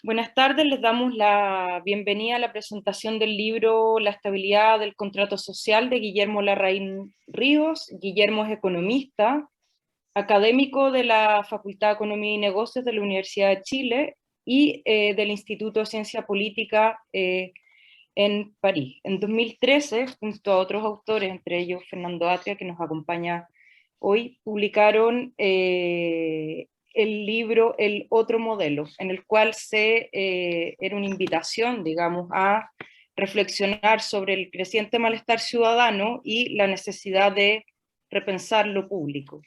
Buenas tardes, les damos la bienvenida a la presentación del libro La estabilidad del contrato social de Guillermo Larraín Ríos. Guillermo es economista, académico de la Facultad de Economía y Negocios de la Universidad de Chile y del Instituto de Ciencia Política en París. En 2013, junto a otros autores, entre ellos Fernando Atria, que nos acompaña hoy, publicaron el libro El Otro Modelo, en el cual era una invitación, digamos, a reflexionar sobre el creciente malestar ciudadano y la necesidad de repensar lo público.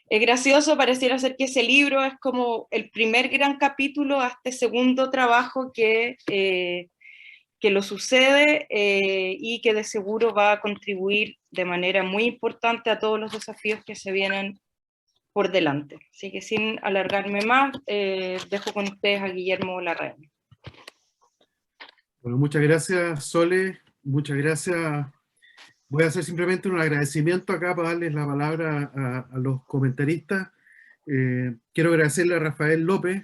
Es gracioso, pareciera ser que ese libro es como el primer gran capítulo a este segundo trabajo que lo sucede y que de seguro va a contribuir de manera muy importante a todos los desafíos que se vienen por delante. Así que sin alargarme más, dejo con ustedes a Guillermo Larraín. Bueno, muchas gracias, Sole. Muchas gracias. Voy a hacer simplemente un agradecimiento acá para darles la palabra a los comentaristas. Quiero agradecerle a Rafael López,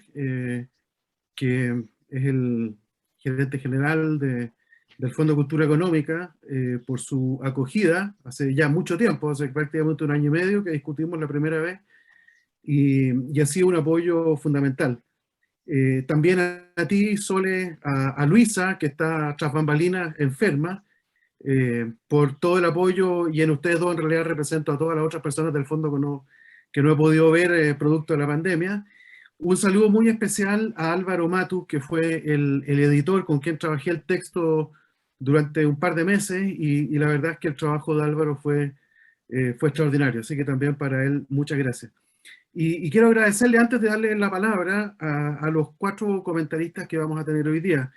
que es el gerente general del Fondo de Cultura Económica, por su acogida hace ya mucho tiempo, hace prácticamente un año y medio que discutimos la primera vez, y ha sido un apoyo fundamental. También a ti, Sole, a Luisa, que está tras bambalinas enferma, por todo el apoyo, y en ustedes dos en realidad represento a todas las otras personas del fondo que no he podido ver producto de la pandemia. Un saludo muy especial a Álvaro Matu, que fue el editor con quien trabajé el texto durante un par de meses, y la verdad es que el trabajo de Álvaro fue extraordinario, así que también para él muchas gracias. Y quiero agradecerle, antes de darle la palabra, a los 4 comentaristas que vamos a tener hoy día.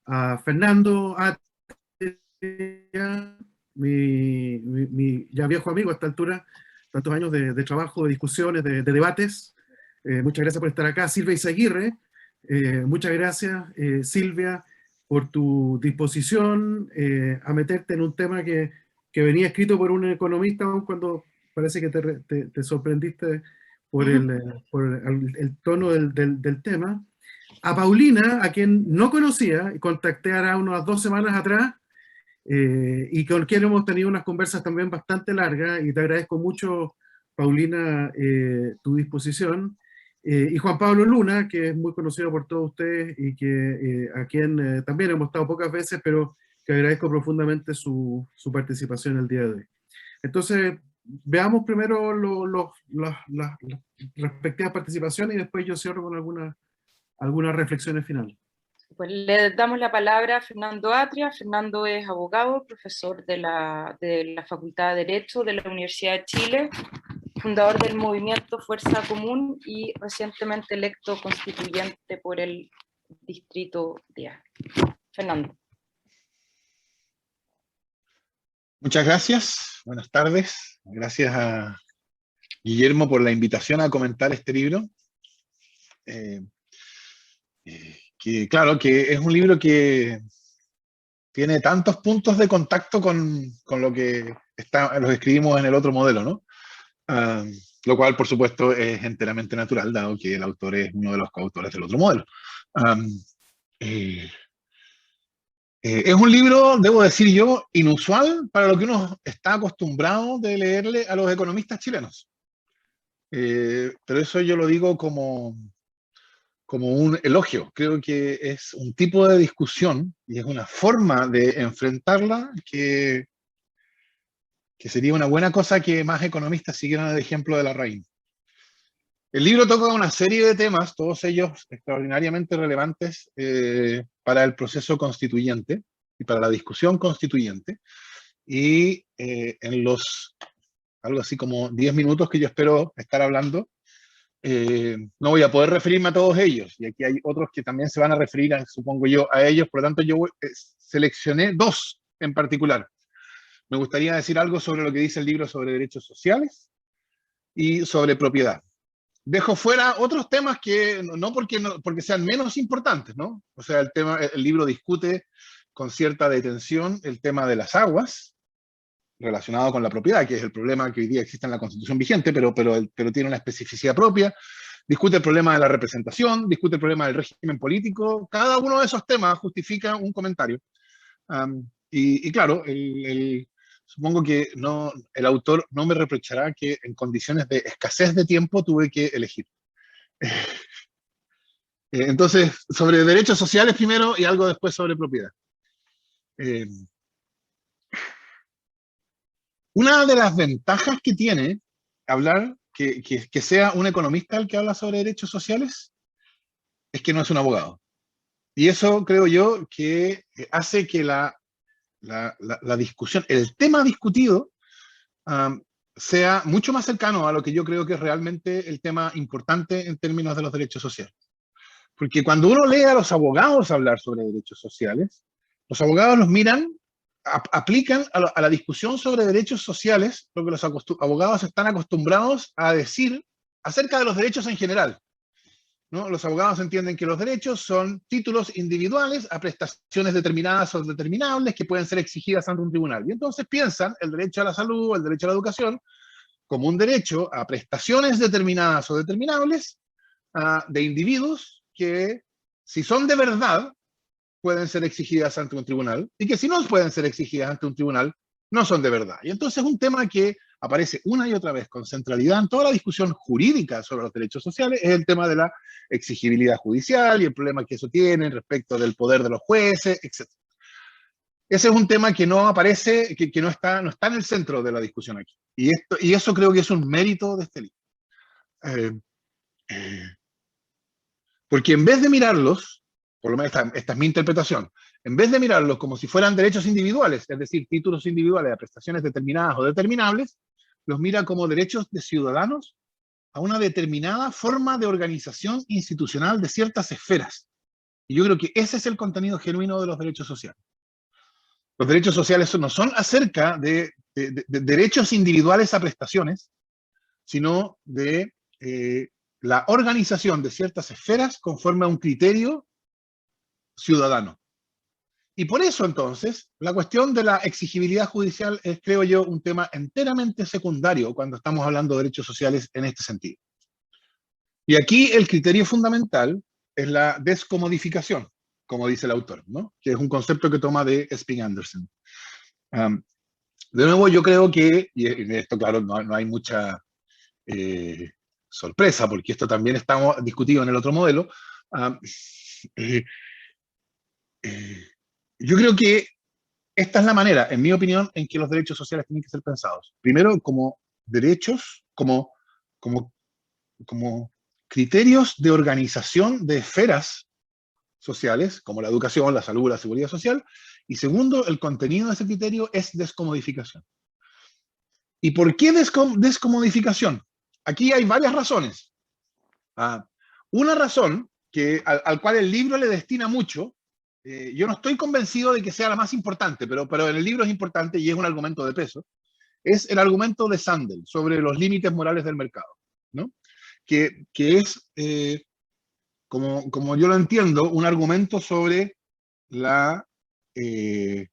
A Fernando Atria, mi ya viejo amigo a esta altura, tantos años de trabajo, de discusiones, de debates. Muchas gracias por estar acá. Silvia Izaguirre, muchas gracias, Silvia, por tu disposición a meterte en un tema que venía escrito por un economista, aun cuando parece que te sorprendiste por el tono del tema. A Paulina, a quien no conocía, contacté ahora unas 2 semanas atrás, y con quien hemos tenido unas conversas también bastante largas, y te agradezco mucho, Paulina, tu disposición. Y Juan Pablo Luna, que es muy conocido por todos ustedes y a quien también hemos estado pocas veces, pero que agradezco profundamente su participación el día de hoy. Entonces, veamos primero las respectivas participaciones y después yo cierro con algunas reflexiones finales. Pues le damos la palabra a Fernando Atria. Fernando es abogado, profesor de la Facultad de Derecho de la Universidad de Chile, fundador del movimiento Fuerza Común y recientemente electo constituyente por el Distrito 10. Fernando. Muchas gracias, buenas tardes. Gracias a Guillermo por la invitación a comentar este libro. Que claro, que es un libro que tiene tantos puntos de contacto con lo que los escribimos en El Otro Modelo, ¿no? Lo cual, por supuesto, es enteramente natural, dado que el autor es uno de los coautores del Otro Modelo. Es un libro, debo decir yo, inusual para lo que uno está acostumbrado de leerle a los economistas chilenos. Pero eso yo lo digo como un elogio. Creo que es un tipo de discusión y es una forma de enfrentarla que sería una buena cosa que más economistas siguieran el ejemplo de Larraín. El libro toca una serie de temas, todos ellos extraordinariamente relevantes para el proceso constituyente y para la discusión constituyente. Y en los algo así como 10 minutos que yo espero estar hablando, no voy a poder referirme a todos ellos, y aquí hay otros que también se van a referir, supongo yo, a ellos. Por lo tanto, yo seleccioné 2 en particular. Me gustaría decir algo sobre lo que dice el libro sobre derechos sociales y sobre propiedad. Dejo fuera otros temas que no porque sean menos importantes, ¿no? O sea, el libro discute con cierta detención el tema de las aguas, relacionado con la propiedad, que es el problema que hoy día existe en la Constitución vigente, pero tiene una especificidad propia. discute el problema de la representación, discute el problema del régimen político. Cada uno de esos temas justifica un comentario. Y claro, supongo que el autor no me reprochará que en condiciones de escasez de tiempo tuve que elegir. Entonces, sobre derechos sociales primero y algo después sobre propiedad. Una de las ventajas que tiene hablar, que sea un economista el que habla sobre derechos sociales, es que no es un abogado. Y eso creo yo que hace que la discusión, el tema discutido, sea mucho más cercano a lo que yo creo que es realmente el tema importante en términos de los derechos sociales. Porque cuando uno lee a los abogados hablar sobre derechos sociales, los abogados los miran, aplican a la discusión sobre derechos sociales lo que los abogados están acostumbrados a decir acerca de los derechos en general, ¿no? Los abogados entienden que los derechos son títulos individuales a prestaciones determinadas o determinables que pueden ser exigidas ante un tribunal. Y entonces piensan el derecho a la salud, el derecho a la educación, como un derecho a prestaciones determinadas o determinables de individuos que, si son de verdad, pueden ser exigidas ante un tribunal, y que si no pueden ser exigidas ante un tribunal, no son de verdad. Y entonces un tema que aparece una y otra vez con centralidad en toda la discusión jurídica sobre los derechos sociales es el tema de la exigibilidad judicial y el problema que eso tiene respecto del poder de los jueces, etc. Ese es un tema que no aparece, que no está en el centro de la discusión aquí. Y eso creo que es un mérito de este libro. Porque en vez de mirarlos, por lo menos esta es mi interpretación, en vez de mirarlos como si fueran derechos individuales, es decir, títulos individuales a prestaciones determinadas o determinables, los mira como derechos de ciudadanos a una determinada forma de organización institucional de ciertas esferas. Y yo creo que ese es el contenido genuino de los derechos sociales. Los derechos sociales no son acerca de derechos individuales a prestaciones, sino de la organización de ciertas esferas conforme a un criterio ciudadano. Y por eso, entonces, la cuestión de la exigibilidad judicial es, creo yo, un tema enteramente secundario cuando estamos hablando de derechos sociales en este sentido. Y aquí el criterio fundamental es la descomodificación, como dice el autor, ¿no? Que es un concepto que toma de Spink-Andersen. De nuevo, yo creo que, y en esto, claro, no hay mucha sorpresa, porque esto también está discutido en el otro modelo. Yo creo que esta es la manera, en mi opinión, en que los derechos sociales tienen que ser pensados. Primero, como derechos, como criterios de organización de esferas sociales, como la educación, la salud, la seguridad social. Y segundo, el contenido de ese criterio es descomodificación. ¿Y por qué descomodificación? Aquí hay varias razones. Una razón al cual el libro le destina mucho, yo no estoy convencido de que sea la más importante, pero en el libro es importante y es un argumento de peso, es el argumento de Sandel sobre los límites morales del mercado, ¿no? Que es, como yo lo entiendo, un argumento sobre en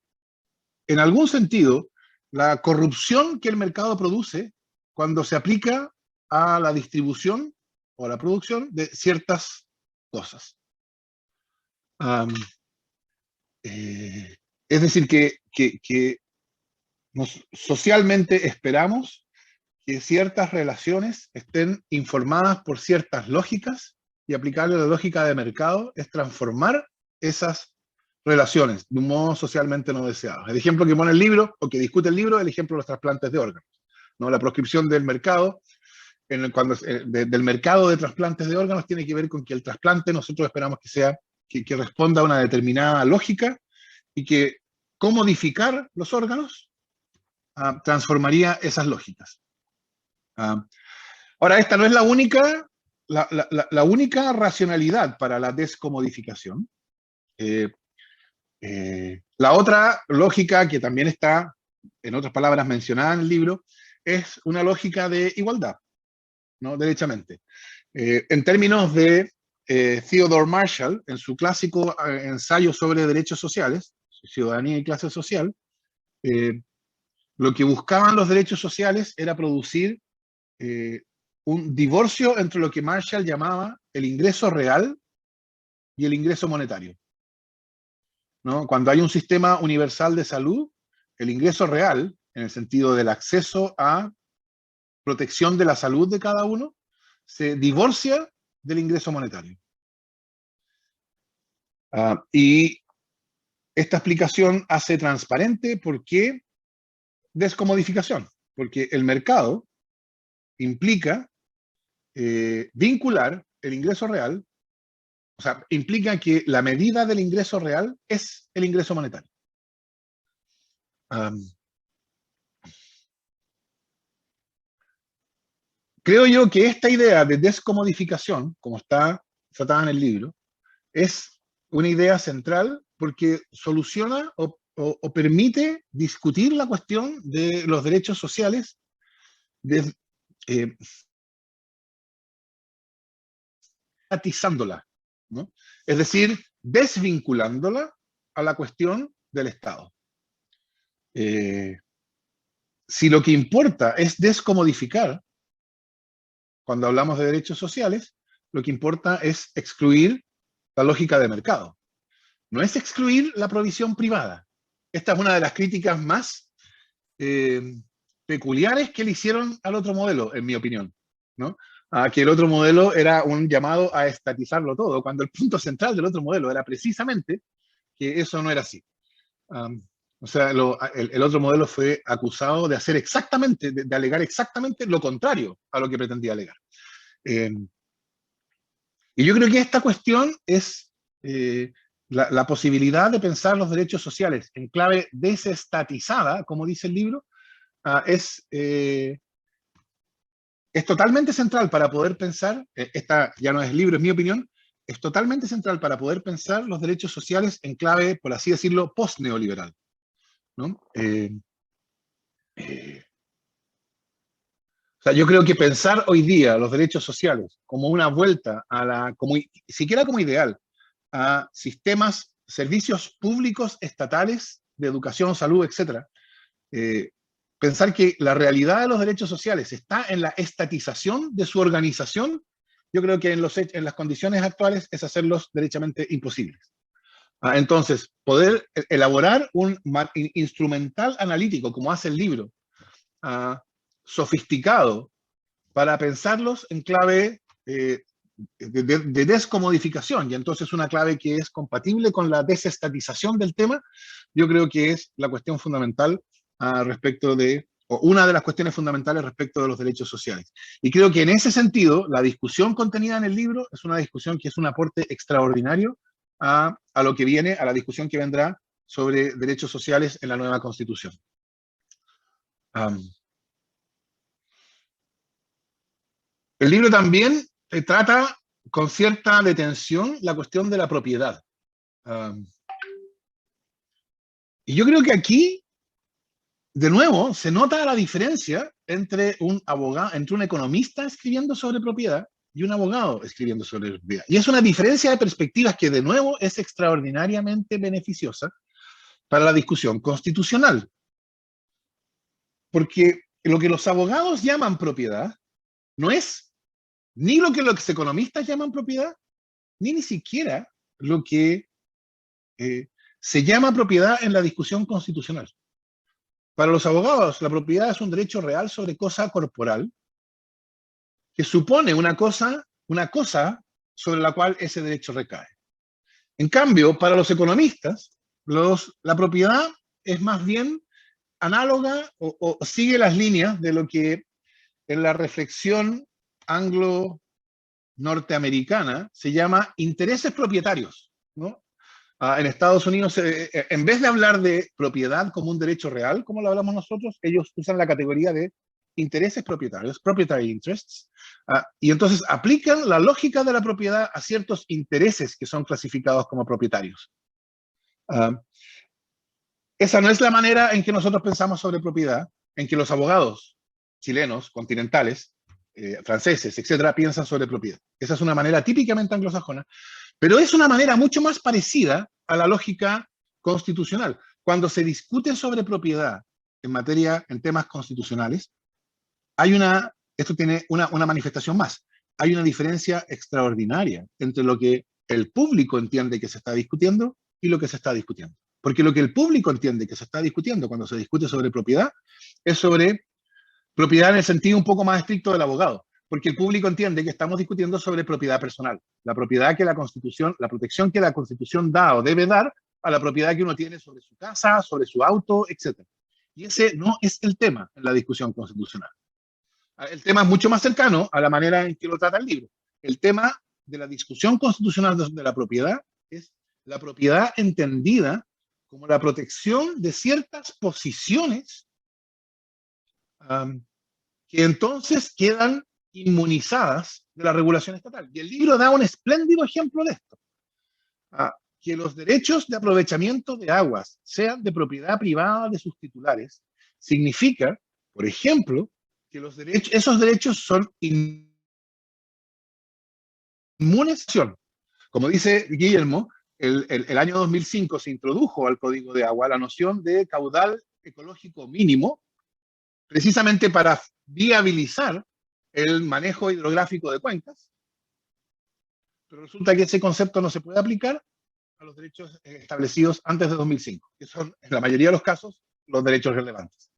algún sentido, la corrupción que el mercado produce cuando se aplica a la distribución o a la producción de ciertas cosas. Es decir, que socialmente esperamos que ciertas relaciones estén informadas por ciertas lógicas, y aplicarle la lógica de mercado es transformar esas relaciones de un modo socialmente no deseado. El ejemplo que pone el libro, o que discute el libro, es el ejemplo de los trasplantes de órganos, ¿no? La proscripción del mercado, del mercado de trasplantes de órganos, tiene que ver con que el trasplante nosotros esperamos que responda a una determinada lógica, y que comodificar los órganos transformaría esas lógicas. Ahora, esta no es la única racionalidad para la descomodificación. La otra lógica, que también está, en otras palabras, mencionada en el libro, es una lógica de igualdad, ¿no? Derechamente. En términos de Theodore Marshall, en su clásico ensayo sobre derechos sociales, ciudadanía y clase social, lo que buscaban los derechos sociales era producir un divorcio entre lo que Marshall llamaba el ingreso real y el ingreso monetario, ¿no? Cuando hay un sistema universal de salud, el ingreso real, en el sentido del acceso a protección de la salud de cada uno, se divorcia del ingreso monetario. Y esta explicación hace transparente por qué descomodificación, porque el mercado implica vincular el ingreso real, o sea, implica que la medida del ingreso real es el ingreso monetario. Creo yo que esta idea de descomodificación, como está tratada en el libro, es una idea central porque soluciona o permite discutir la cuestión de los derechos sociales estatizándola, ¿no? Es decir, desvinculándola a la cuestión del Estado. Si lo que importa es descomodificar, cuando hablamos de derechos sociales, lo que importa es excluir la lógica de mercado. No es excluir la provisión privada. Esta es una de las críticas más peculiares que le hicieron al otro modelo, en mi opinión, ¿no? Que el otro modelo era un llamado a estatizarlo todo, cuando el punto central del otro modelo era precisamente que eso no era así. O sea, el otro modelo fue acusado de hacer exactamente, de alegar exactamente lo contrario a lo que pretendía alegar. Y yo creo que esta cuestión es la posibilidad de pensar los derechos sociales en clave desestatizada, como dice el libro, es totalmente central para poder pensar, esta ya no es el libro, es mi opinión, es totalmente central para poder pensar los derechos sociales en clave, por así decirlo, post-neoliberal, ¿no? O sea, yo creo que pensar hoy día los derechos sociales como una vuelta siquiera como ideal, a sistemas, servicios públicos estatales de educación, salud, etc. Pensar que la realidad de los derechos sociales está en la estatización de su organización, yo creo que en las condiciones actuales es hacerlos derechamente imposibles. Entonces, poder elaborar un instrumental analítico, como hace el libro, sofisticado, para pensarlos en clave de descomodificación, y entonces una clave que es compatible con la desestatización del tema, yo creo que es la cuestión fundamental o una de las cuestiones fundamentales respecto de los derechos sociales. Y creo que en ese sentido, la discusión contenida en el libro es una discusión que es un aporte extraordinario a lo que viene, a la discusión que vendrá sobre derechos sociales en la nueva Constitución. El libro también trata con cierta detención la cuestión de la propiedad. Y yo creo que aquí, de nuevo, se nota la diferencia entre un economista escribiendo sobre propiedad y un abogado escribiendo sobre propiedad. Y es una diferencia de perspectivas que, de nuevo, es extraordinariamente beneficiosa para la discusión constitucional. Porque lo que los abogados llaman propiedad no es ni lo que los economistas llaman propiedad, ni siquiera lo que se llama propiedad en la discusión constitucional. Para los abogados, la propiedad es un derecho real sobre cosa corporal que supone una cosa sobre la cual ese derecho recae. En cambio, para los economistas, la propiedad es más bien análoga o sigue las líneas de lo que en la reflexión anglo-norteamericana se llama intereses propietarios, ¿no? En Estados Unidos, en vez de hablar de propiedad como un derecho real, como lo hablamos nosotros, ellos usan la categoría de intereses propietarios, proprietary interests, y entonces aplican la lógica de la propiedad a ciertos intereses que son clasificados como propietarios. Esa no es la manera en que nosotros pensamos sobre propiedad, en que los abogados chilenos, continentales, franceses, etcétera, piensan sobre propiedad. Esa es una manera típicamente anglosajona, pero es una manera mucho más parecida a la lógica constitucional. Cuando se discute sobre propiedad en temas constitucionales, hay una esto tiene una manifestación más. Hay una diferencia extraordinaria entre lo que el público entiende que se está discutiendo y lo que se está discutiendo. Porque lo que el público entiende que se está discutiendo cuando se discute sobre propiedad es sobre propiedad en el sentido un poco más estricto del abogado. Porque el público entiende que estamos discutiendo sobre propiedad personal. La propiedad que la Constitución, la protección que la Constitución da o debe dar a la propiedad que uno tiene sobre su casa, sobre su auto, etc. Y ese no es el tema en la discusión constitucional. El tema es mucho más cercano a la manera en que lo trata el libro. El tema de la discusión constitucional de la propiedad es la propiedad entendida como la protección de ciertas posiciones que entonces quedan inmunizadas de la regulación estatal. Y el libro da un espléndido ejemplo de esto. Que los derechos de aprovechamiento de aguas sean de propiedad privada de sus titulares, significa, por ejemplo, que esos derechos son inmunes. Como dice Guillermo, el año 2005 se introdujo al Código de Agua la noción de caudal ecológico mínimo, precisamente para viabilizar el manejo hidrográfico de cuencas, pero resulta que ese concepto no se puede aplicar a los derechos establecidos antes de 2005, que son, en la mayoría de los casos, los derechos relevantes.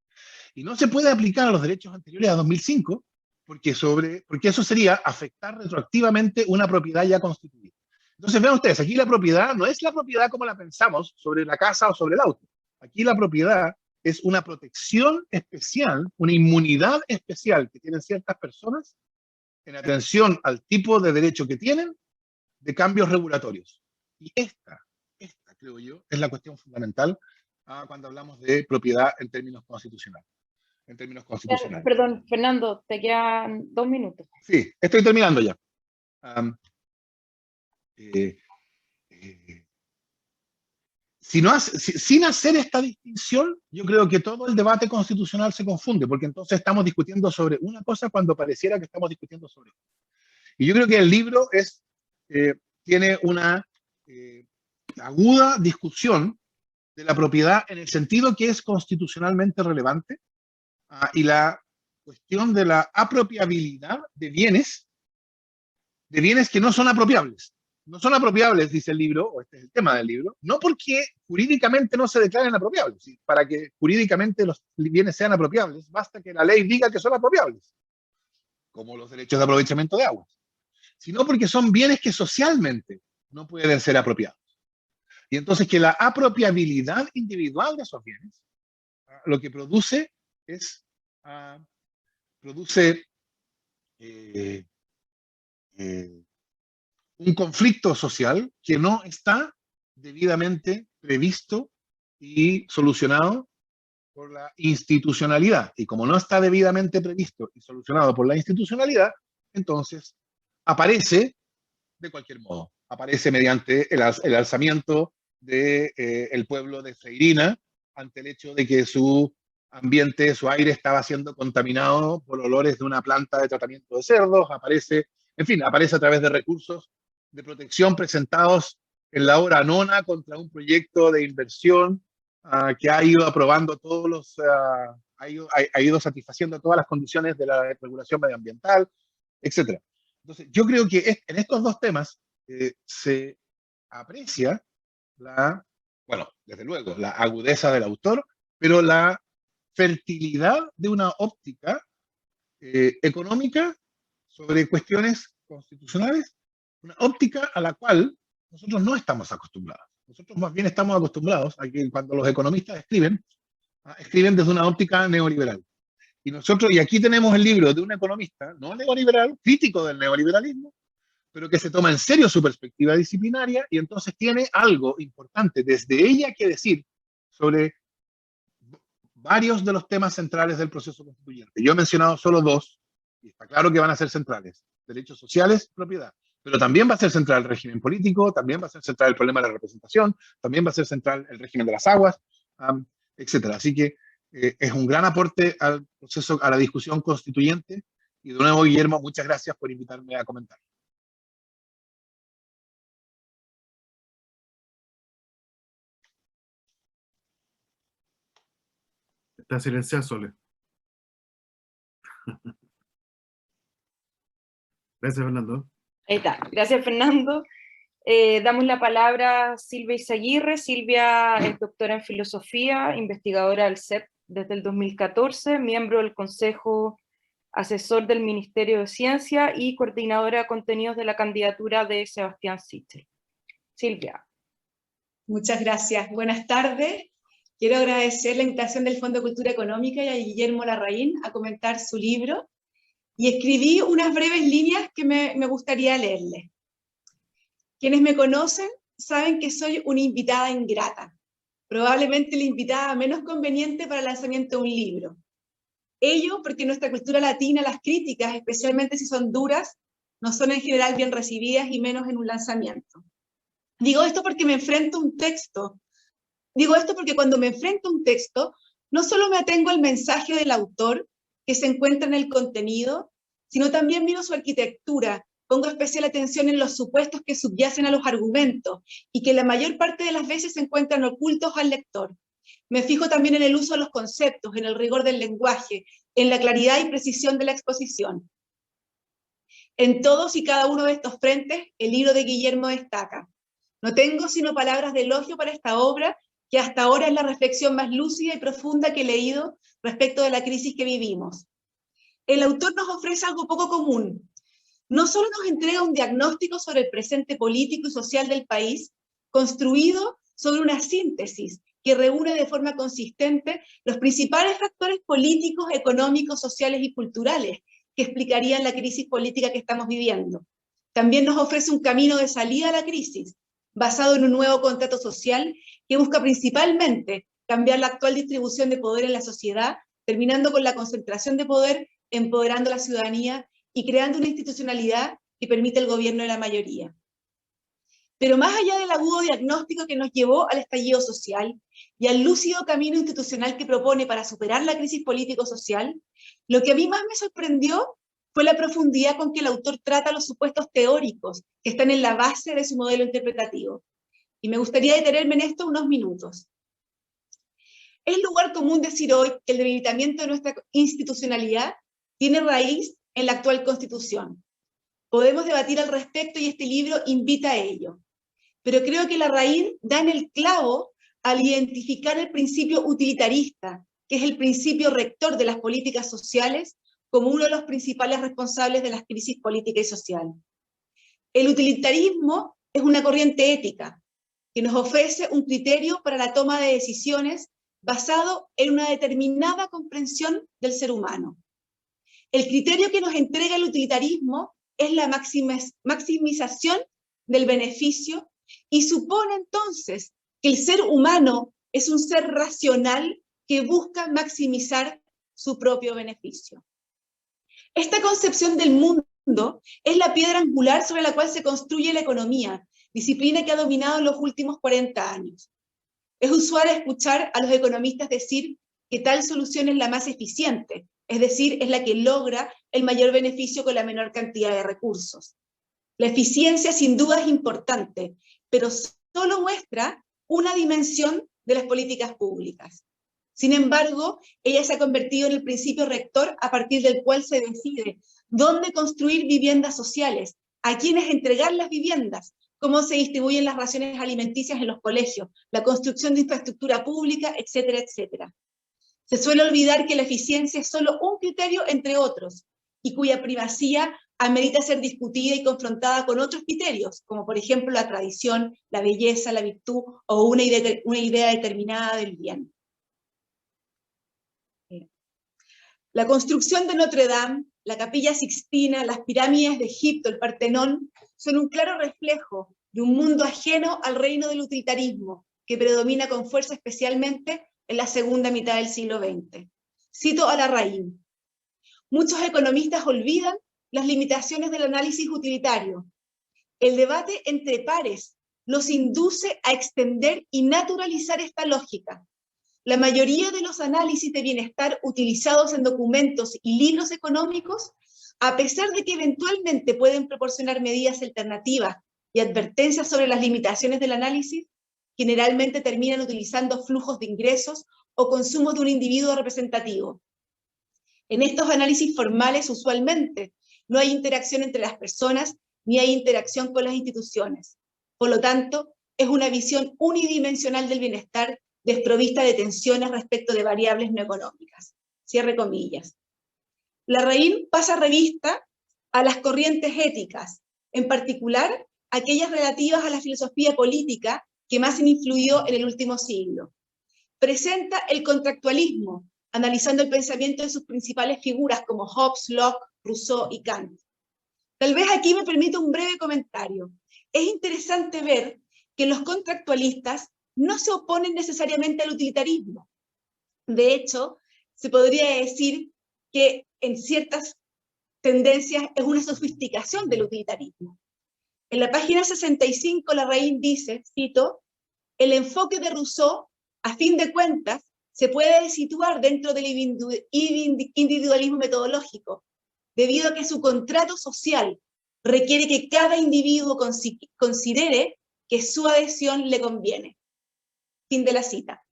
Y no se puede aplicar a los derechos anteriores a 2005 porque eso sería afectar retroactivamente una propiedad ya constituida. Entonces vean ustedes, aquí la propiedad no es la propiedad como la pensamos sobre la casa o sobre el auto. Aquí la propiedad es una protección especial, una inmunidad especial que tienen ciertas personas en atención al tipo de derecho que tienen de cambios regulatorios. Y esta, creo yo, es la cuestión fundamental cuando hablamos de propiedad en términos constitucionales. Perdón, Fernando, te quedan 2 minutos. Sí, estoy terminando ya. Sin hacer esta distinción, yo creo que todo el debate constitucional se confunde, porque entonces estamos discutiendo sobre una cosa cuando pareciera que estamos discutiendo sobre otra. Y yo creo que el libro tiene una aguda discusión de la propiedad en el sentido que es constitucionalmente relevante y la cuestión de la apropiabilidad de bienes que no son apropiables. No son apropiables, dice el libro, o este es el tema del libro, no porque jurídicamente no se declaren apropiables. Para que jurídicamente los bienes sean apropiables, basta que la ley diga que son apropiables, como los derechos de aprovechamiento de aguas, sino porque son bienes que socialmente no pueden ser apropiados. Y entonces que la apropiabilidad individual de esos bienes lo que produce es un conflicto social que no está debidamente previsto y solucionado por la institucionalidad. Y como no está debidamente previsto y solucionado por la institucionalidad, entonces aparece de cualquier modo. Aparece mediante el alzamiento del pueblo de Freirina ante el hecho de que su ambiente, su aire estaba siendo contaminado por olores de una planta de tratamiento de cerdos, aparece a través de recursos de protección presentados en la hora nona contra un proyecto de inversión que ha ido aprobando ha ido satisfaciendo todas las condiciones de la regulación medioambiental, etc. Entonces, yo creo que en estos dos temas se aprecia desde luego, la agudeza del autor, pero la fertilidad de una óptica económica sobre cuestiones constitucionales, una óptica a la cual nosotros no estamos acostumbrados. Nosotros más bien estamos acostumbrados a que cuando los economistas escriben desde una óptica neoliberal. Y aquí tenemos el libro de un economista no neoliberal, crítico del neoliberalismo, pero que se toma en serio su perspectiva disciplinaria y entonces tiene algo importante desde ella que decir sobre varios de los temas centrales del proceso constituyente. Yo he mencionado solo dos, y está claro que van a ser centrales: derechos sociales, propiedad. Pero también va a ser central el régimen político, también va a ser central el problema de la representación, también va a ser central el régimen de las aguas, etc. Así que es un gran aporte al proceso, a la discusión constituyente. Y de nuevo, Guillermo, muchas gracias por invitarme a comentar. Está silenciado, Sole. Gracias, Fernando. Ahí está. Gracias, Fernando. Damos la palabra a Silvia Izaguirre. Silvia es doctora en filosofía, investigadora del CEP desde el 2014, miembro del Consejo Asesor del Ministerio de Ciencia y coordinadora de contenidos de la candidatura de Sebastián Sichel. Silvia. Muchas gracias. Buenas tardes. Quiero agradecer la invitación del Fondo de Cultura Económica y a Guillermo Larraín a comentar su libro. Y escribí unas breves líneas que me gustaría leerles. Quienes me conocen saben que soy una invitada ingrata, probablemente la invitada menos conveniente para el lanzamiento de un libro. Ello porque en nuestra cultura latina las críticas, especialmente si son duras, no son en general bien recibidas y menos en un lanzamiento. Digo esto porque cuando me enfrento a un texto, no solo me atengo al mensaje del autor que se encuentra en el contenido, sino también miro su arquitectura, pongo especial atención en los supuestos que subyacen a los argumentos y que la mayor parte de las veces se encuentran ocultos al lector. Me fijo también en el uso de los conceptos, en el rigor del lenguaje, en la claridad y precisión de la exposición. En todos y cada uno de estos frentes, el libro de Guillermo destaca. No tengo sino palabras de elogio para esta obra, que hasta ahora es la reflexión más lúcida y profunda que he leído respecto de la crisis que vivimos. El autor nos ofrece algo poco común. No solo nos entrega un diagnóstico sobre el presente político y social del país, construido sobre una síntesis que reúne de forma consistente los principales factores políticos, económicos, sociales y culturales que explicarían la crisis política que estamos viviendo. También nos ofrece un camino de salida a la crisis, basado en un nuevo contrato social que busca principalmente cambiar la actual distribución de poder en la sociedad, terminando con la concentración de poder, empoderando a la ciudadanía y creando una institucionalidad que permite el gobierno de la mayoría. Pero más allá del agudo diagnóstico que nos llevó al estallido social y al lúcido camino institucional que propone para superar la crisis político-social, lo que a mí más me sorprendió fue la profundidad con que el autor trata los supuestos teóricos que están en la base de su modelo interpretativo. Y me gustaría detenerme en esto unos minutos. Es lugar común decir hoy que el debilitamiento de nuestra institucionalidad tiene raíz en la actual Constitución. Podemos debatir al respecto y este libro invita a ello. Pero creo que Larraín da en el clavo al identificar el principio utilitarista, que es el principio rector de las políticas sociales, como uno de los principales responsables de la crisis política y social. El utilitarismo es una corriente ética que nos ofrece un criterio para la toma de decisiones basado en una determinada comprensión del ser humano. El criterio que nos entrega el utilitarismo es la maximización del beneficio y supone entonces que el ser humano es un ser racional que busca maximizar su propio beneficio. Esta concepción del mundo es la piedra angular sobre la cual se construye la economía, disciplina que ha dominado en los últimos 40 años. Es usual escuchar a los economistas decir que tal solución es la más eficiente, es decir, es la que logra el mayor beneficio con la menor cantidad de recursos. La eficiencia sin duda es importante, pero solo muestra una dimensión de las políticas públicas. Sin embargo, ella se ha convertido en el principio rector a partir del cual se decide dónde construir viviendas sociales, a quiénes entregar las viviendas, cómo se distribuyen las raciones alimenticias en los colegios, la construcción de infraestructura pública, etcétera, etcétera. Se suele olvidar que la eficiencia es solo un criterio entre otros, y cuya primacía amerita ser discutida y confrontada con otros criterios, como por ejemplo la tradición, la belleza, la virtud o una idea determinada del bien. La construcción de Notre Dame, la Capilla Sixtina, las pirámides de Egipto, el Partenón, son un claro reflejo de un mundo ajeno al reino del utilitarismo, que predomina con fuerza especialmente en la segunda mitad del siglo XX. Cito a Larraín. Muchos economistas olvidan las limitaciones del análisis utilitario. El debate entre pares los induce a extender y naturalizar esta lógica. La mayoría de los análisis de bienestar utilizados en documentos y libros económicos, a pesar de que eventualmente pueden proporcionar medidas alternativas y advertencias sobre las limitaciones del análisis, generalmente terminan utilizando flujos de ingresos o consumos de un individuo representativo. En estos análisis formales, usualmente, no hay interacción entre las personas, ni hay interacción con las instituciones. Por lo tanto, es una visión unidimensional del bienestar, desprovista de tensiones respecto de variables no económicas. Cierre comillas. Larraín pasa revista a las corrientes éticas, en particular aquellas relativas a la filosofía política que más han influido en el último siglo. Presenta el contractualismo, analizando el pensamiento de sus principales figuras como Hobbes, Locke, Rousseau y Kant. Tal vez aquí me permito un breve comentario. Es interesante ver que los contractualistas no se oponen necesariamente al utilitarismo. De hecho, se podría decir que en ciertas tendencias es una sofisticación del utilitarismo. En la página 65, Larraín dice, cito, el enfoque de Rousseau, a fin de cuentas, se puede situar dentro del individualismo metodológico, debido a que su contrato social requiere que cada individuo considere que su adhesión le conviene. Fin de la cita.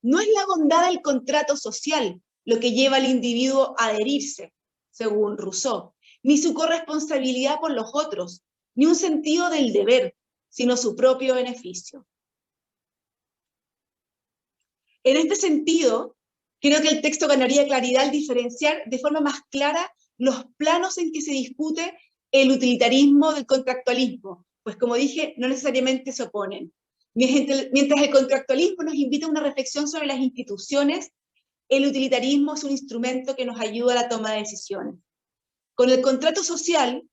No es la bondad del contrato social lo que lleva al individuo a adherirse, según Rousseau, ni su corresponsabilidad por los otros, ni un sentido del deber, sino su propio beneficio. En este sentido, creo que el texto ganaría claridad al diferenciar de forma más clara los planos en que se discute el utilitarismo del contractualismo, pues como dije, no necesariamente se oponen. Mientras el contractualismo nos invita a una reflexión sobre las instituciones, el utilitarismo es un instrumento que nos ayuda a la toma de decisiones. Con el contrato social,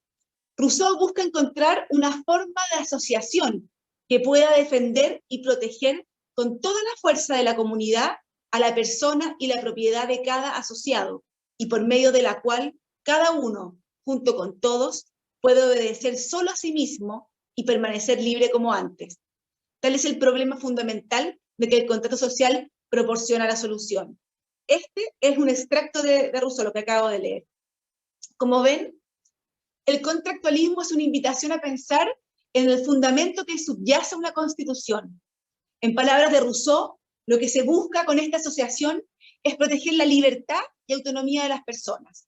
Rousseau busca encontrar una forma de asociación que pueda defender y proteger con toda la fuerza de la comunidad a la persona y la propiedad de cada asociado, y por medio de la cual cada uno, junto con todos, puede obedecer solo a sí mismo y permanecer libre como antes. Tal es el problema fundamental de que el contrato social proporciona la solución. Este es un extracto de Rousseau, lo que acabo de leer. Como ven, el contractualismo es una invitación a pensar en el fundamento que subyace a una constitución. En palabras de Rousseau, lo que se busca con esta asociación es proteger la libertad y autonomía de las personas.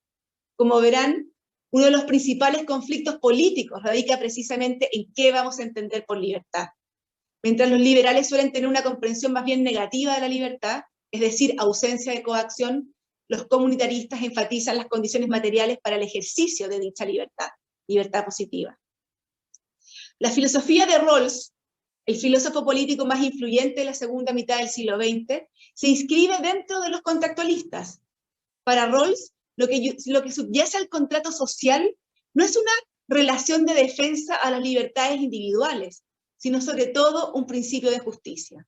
Como verán, uno de los principales conflictos políticos radica precisamente en qué vamos a entender por libertad. Mientras los liberales suelen tener una comprensión más bien negativa de la libertad, es decir, ausencia de coacción, los comunitaristas enfatizan las condiciones materiales para el ejercicio de dicha libertad, libertad positiva. La filosofía de Rawls, el filósofo político más influyente de la segunda mitad del siglo XX, se inscribe dentro de los contractualistas. Para Rawls, lo que subyace al contrato social no es una relación de defensa a las libertades individuales, sino sobre todo un principio de justicia.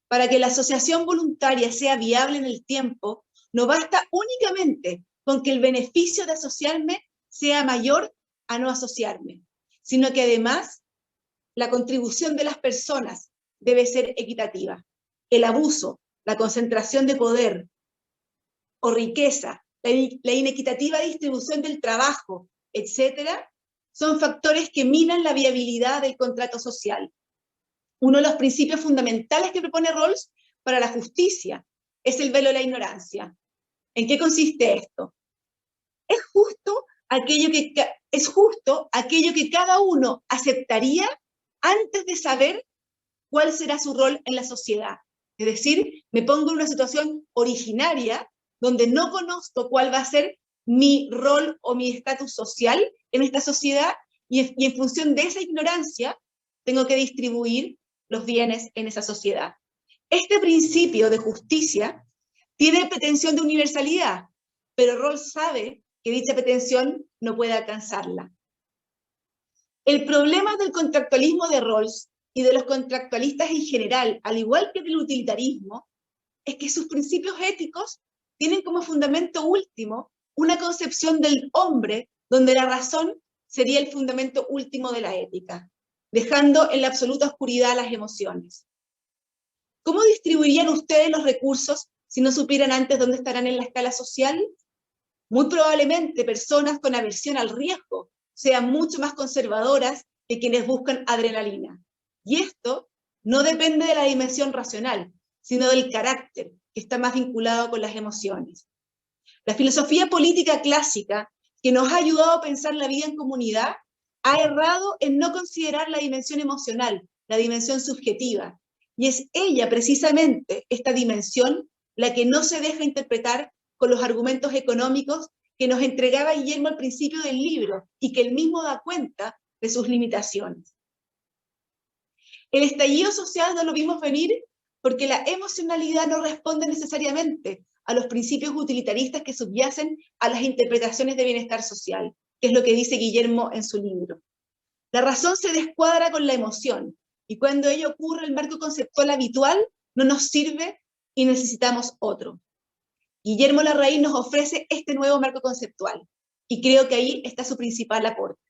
Para que la asociación voluntaria sea viable en el tiempo, no basta únicamente con que el beneficio de asociarme sea mayor a no asociarme, sino que además la contribución de las personas debe ser equitativa. El abuso, la concentración de poder o riqueza, la inequitativa distribución del trabajo, etcétera, son factores que minan la viabilidad del contrato social. Uno de los principios fundamentales que propone Rawls para la justicia es el velo de la ignorancia. ¿En qué consiste esto? Es justo aquello que cada uno aceptaría antes de saber cuál será su rol en la sociedad. Es decir, me pongo en una situación originaria donde no conozco cuál va a ser mi rol o mi estatus social en esta sociedad y en función de esa ignorancia tengo que distribuir los bienes en esa sociedad. Este principio de justicia tiene pretensión de universalidad, pero Rawls sabe que dicha pretensión no puede alcanzarla. El problema del contractualismo de Rawls y de los contractualistas en general, al igual que del utilitarismo, es que sus principios éticos tienen como fundamento último una concepción del hombre donde la razón sería el fundamento último de la ética, dejando en la absoluta oscuridad las emociones. ¿Cómo distribuirían ustedes los recursos si no supieran antes dónde estarán en la escala social? Muy probablemente personas con aversión al riesgo sean mucho más conservadoras que quienes buscan adrenalina. Y esto no depende de la dimensión racional, sino del carácter, que está más vinculado con las emociones. La filosofía política clásica que nos ha ayudado a pensar la vida en comunidad, ha errado en no considerar la dimensión emocional, la dimensión subjetiva. Y es ella, precisamente, esta dimensión, la que no se deja interpretar con los argumentos económicos que nos entregaba Guillermo al principio del libro y que él mismo da cuenta de sus limitaciones. El estallido social no lo vimos venir porque la emocionalidad no responde necesariamente a los principios utilitaristas que subyacen a las interpretaciones de bienestar social, que es lo que dice Guillermo en su libro. La razón se descuadra con la emoción, y cuando ello ocurre, el marco conceptual habitual no nos sirve y necesitamos otro. Guillermo Larraín nos ofrece este nuevo marco conceptual, y creo que ahí está su principal aporte.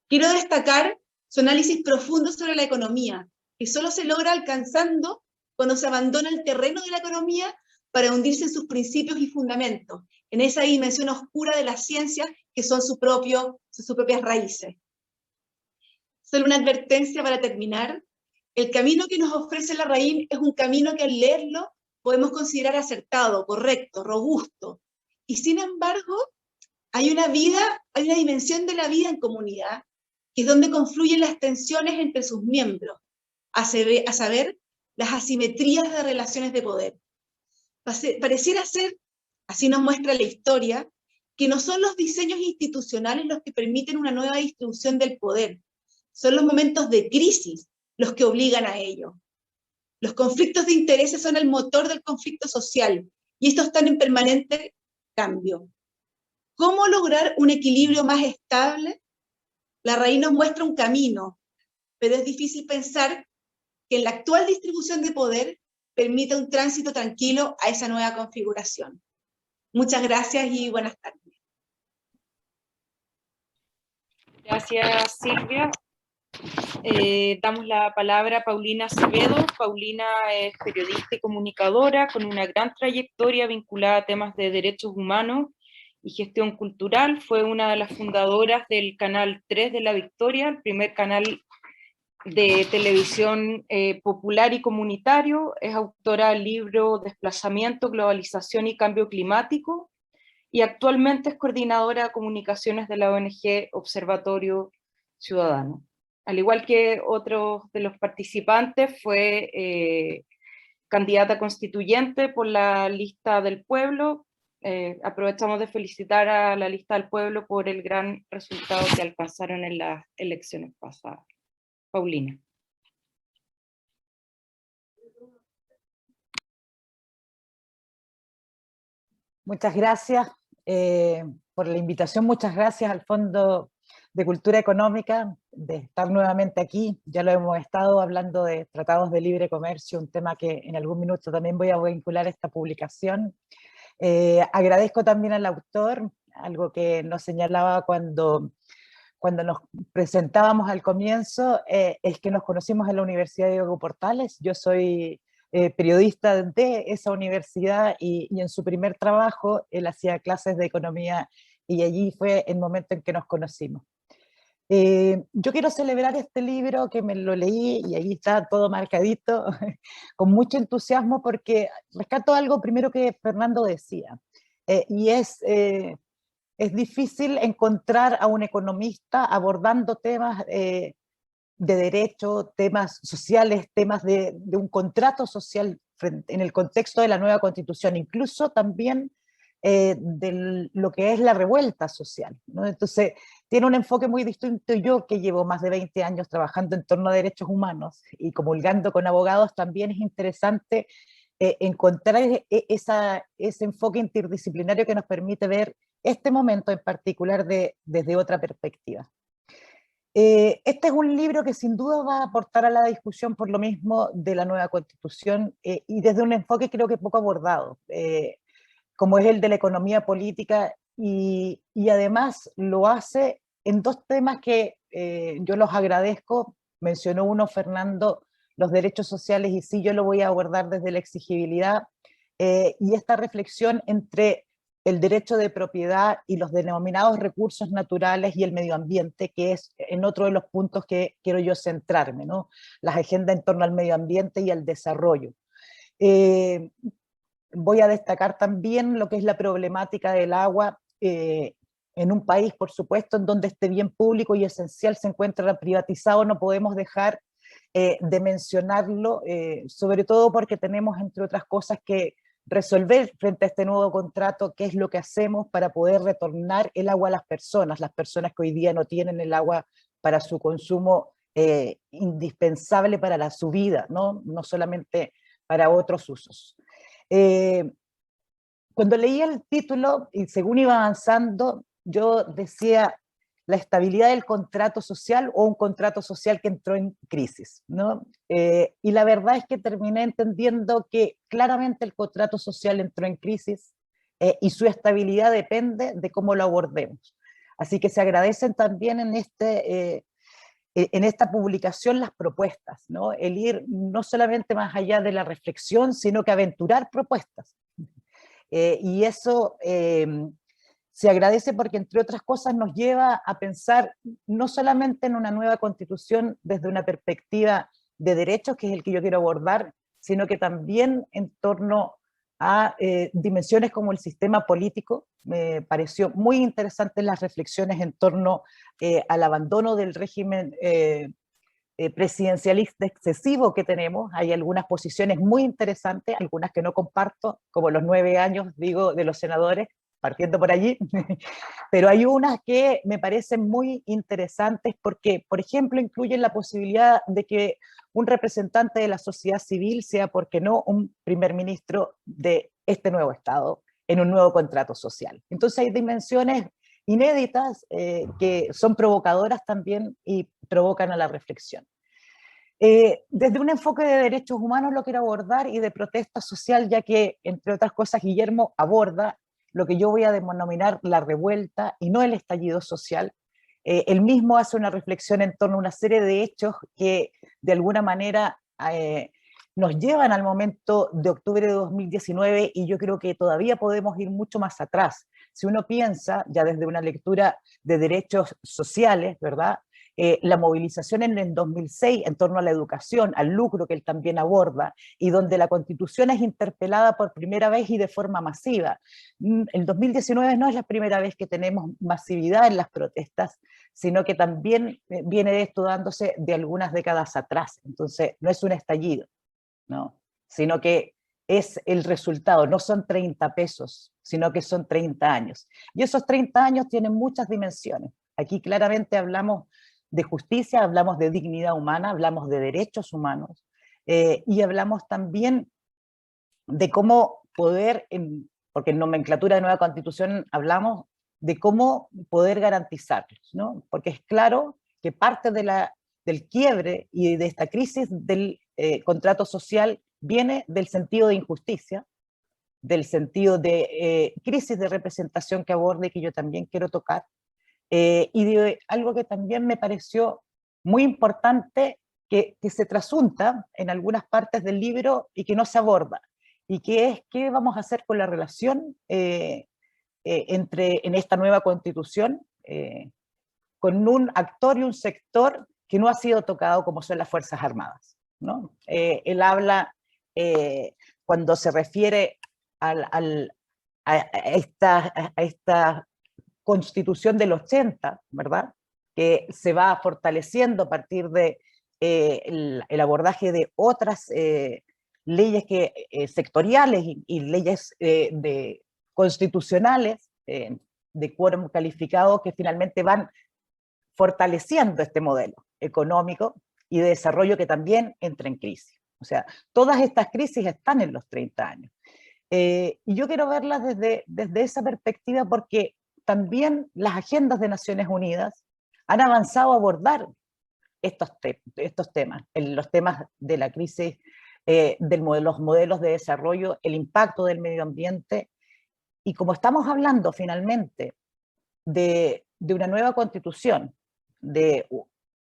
Quiero destacar su análisis profundo sobre la economía, que solo se logra alcanzando cuando se abandona el terreno de la economía para hundirse en sus principios y fundamentos, en esa dimensión oscura de la ciencia que son sus propias raíces. Solo una advertencia para terminar. El camino que nos ofrece Larraín es un camino que al leerlo podemos considerar acertado, correcto, robusto. Y sin embargo, hay una dimensión de la vida en comunidad, que es donde confluyen las tensiones entre sus miembros, a saber, las asimetrías de relaciones de poder. Pareciera ser, así nos muestra la historia, que no son los diseños institucionales los que permiten una nueva distribución del poder, son los momentos de crisis los que obligan a ello. Los conflictos de intereses son el motor del conflicto social, y estos están en permanente cambio. ¿Cómo lograr un equilibrio más estable? Larraín nos muestra un camino, pero es difícil pensar que la actual distribución de poder permita un tránsito tranquilo a esa nueva configuración. Muchas gracias y buenas tardes. Gracias, Silvia. Damos la palabra a Paulina Acevedo. Paulina es periodista y comunicadora con una gran trayectoria vinculada a temas de derechos humanos y gestión cultural. Fue una de las fundadoras del Canal 3 de La Victoria, el primer canal de televisión popular y comunitario. Es autora del libro Desplazamiento, Globalización y Cambio Climático, y actualmente es coordinadora de comunicaciones de la ONG Observatorio Ciudadano. Al igual que otros de los participantes, fue candidata constituyente por la Lista del Pueblo. Aprovechamos de felicitar a la Lista del Pueblo por el gran resultado que alcanzaron en las elecciones pasadas. Paulina. Muchas gracias por la invitación, muchas gracias al Fondo de Cultura Económica de estar nuevamente aquí. Ya lo hemos estado hablando de tratados de libre comercio, un tema que en algún minuto también voy a vincular a esta publicación. Agradezco también al autor, algo que nos señalaba cuando nos presentábamos al comienzo, es que nos conocimos en la Universidad de Diego Portales. Yo soy periodista de esa universidad y en su primer trabajo él hacía clases de economía y allí fue el momento en que nos conocimos. Yo quiero celebrar este libro que me lo leí y ahí está todo marcadito con mucho entusiasmo porque rescato algo primero que Fernando decía y es difícil encontrar a un economista abordando temas de derecho, temas sociales, temas de un contrato social en el contexto de la nueva Constitución, incluso también de lo que es la revuelta social, ¿no? Entonces, tiene un enfoque muy distinto. Yo, que llevo más de 20 años trabajando en torno a derechos humanos y comulgando con abogados, también es interesante encontrar ese enfoque interdisciplinario que nos permite ver este momento en particular desde otra perspectiva. Este es un libro que sin duda va a aportar a la discusión por lo mismo de la nueva Constitución y desde un enfoque creo que poco abordado, como es el de la economía política y además lo hace en dos temas que yo los agradezco. Mencionó uno Fernando, los derechos sociales, y sí, yo lo voy a abordar desde la exigibilidad y esta reflexión entre el derecho de propiedad y los denominados recursos naturales y el medio ambiente, que es en otro de los puntos que quiero yo centrarme, ¿no? Las agendas en torno al medio ambiente y al desarrollo. Voy a destacar también lo que es la problemática del agua en un país, por supuesto, en donde este bien público y esencial se encuentra privatizado, no podemos dejar de mencionarlo, sobre todo porque tenemos, entre otras cosas, que resolver frente a este nuevo contrato qué es lo que hacemos para poder retornar el agua a las personas que hoy día no tienen el agua para su consumo indispensable para su vida, ¿no? No solamente para otros usos. Cuando leí el título y según iba avanzando, yo decía la estabilidad del contrato social o un contrato social que entró en crisis, ¿no? Y la verdad es que terminé entendiendo que claramente el contrato social entró en crisis y su estabilidad depende de cómo lo abordemos. Así que se agradecen también en esta publicación las propuestas, ¿no? El ir no solamente más allá de la reflexión, sino que aventurar propuestas. Y eso se agradece porque, entre otras cosas, nos lleva a pensar no solamente en una nueva constitución desde una perspectiva de derechos, que es el que yo quiero abordar, sino que también en torno a dimensiones como el sistema político. Me pareció muy interesante las reflexiones en torno al abandono del régimen presidencialista excesivo que tenemos. Hay algunas posiciones muy interesantes, algunas que no comparto, como los 9 años, digo, de los senadores, partiendo por allí, pero hay unas que me parecen muy interesantes porque, por ejemplo, incluyen la posibilidad de que un representante de la sociedad civil sea, ¿por qué no?, un primer ministro de este nuevo Estado en un nuevo contrato social. Entonces hay dimensiones inéditas que son provocadoras también y provocan a la reflexión. Desde un enfoque de derechos humanos lo quiero abordar y de protesta social, ya que, entre otras cosas, Guillermo aborda lo que yo voy a denominar la revuelta y no el estallido social. Él mismo hace una reflexión en torno a una serie de hechos que de alguna manera nos llevan al momento de octubre de 2019 y yo creo que todavía podemos ir mucho más atrás. Si uno piensa, ya desde una lectura de derechos sociales, ¿verdad?, la movilización en el 2006 en torno a la educación, al lucro que él también aborda, y donde la Constitución es interpelada por primera vez y de forma masiva. El 2019 no es la primera vez que tenemos masividad en las protestas, sino que también viene esto dándose de algunas décadas atrás. Entonces, no es un estallido, ¿no?, sino que es el resultado, no son 30 pesos, sino que son 30 años. Y esos 30 años tienen muchas dimensiones. Aquí claramente hablamos de justicia, hablamos de dignidad humana, hablamos de derechos humanos, y hablamos también de cómo poder, porque en nomenclatura de nueva constitución hablamos de cómo poder garantizarlos, ¿no? Porque es claro que parte del quiebre y de esta crisis del contrato social viene del sentido de injusticia, del sentido de crisis de representación que aborde y que yo también quiero tocar, y de algo que también me pareció muy importante que se trasunta en algunas partes del libro y que no se aborda, y que es qué vamos a hacer con la relación en esta nueva constitución con un actor y un sector que no ha sido tocado como son las Fuerzas Armadas, ¿no? Él habla, cuando se refiere a esta Constitución del 80, ¿verdad?, que se va fortaleciendo a partir de el abordaje de otras leyes sectoriales y leyes constitucionales de quórum calificado que finalmente van fortaleciendo este modelo económico y de desarrollo que también entra en crisis. O sea, todas estas crisis están en los 30 años. Y yo quiero verlas desde esa perspectiva porque también las agendas de Naciones Unidas han avanzado a abordar estos temas, los temas de la crisis, los modelos de desarrollo, el impacto del medio ambiente, y como estamos hablando finalmente de una nueva constitución, de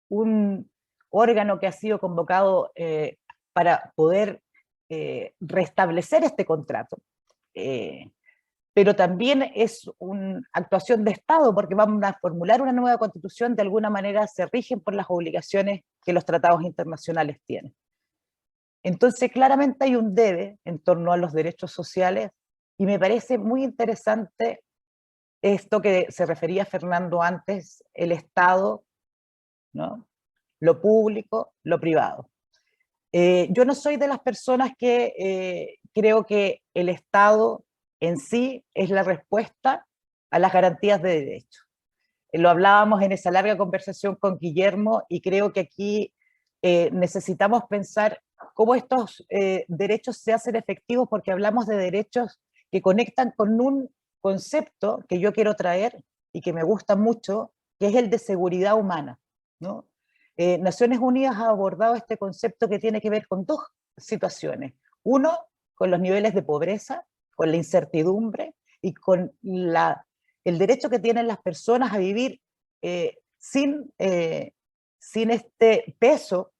un órgano que ha sido convocado para poder restablecer este contrato, pero también es una actuación de Estado, porque vamos a formular una nueva constitución, de alguna manera se rigen por las obligaciones que los tratados internacionales tienen. Entonces, claramente hay un debe en torno a los derechos sociales, y me parece muy interesante esto que se refería Fernando antes, el Estado, ¿no? Lo público, lo privado. Yo no soy de las personas que creo que el Estado en sí es la respuesta a las garantías de derechos. Lo hablábamos en esa larga conversación con Guillermo y creo que aquí necesitamos pensar cómo estos derechos se hacen efectivos, porque hablamos de derechos que conectan con un concepto que yo quiero traer y que me gusta mucho, que es el de seguridad humana, ¿no? Naciones Unidas ha abordado este concepto que tiene que ver con dos situaciones. Uno, con los niveles de pobreza, con la incertidumbre y con el derecho que tienen las personas a vivir sin este peso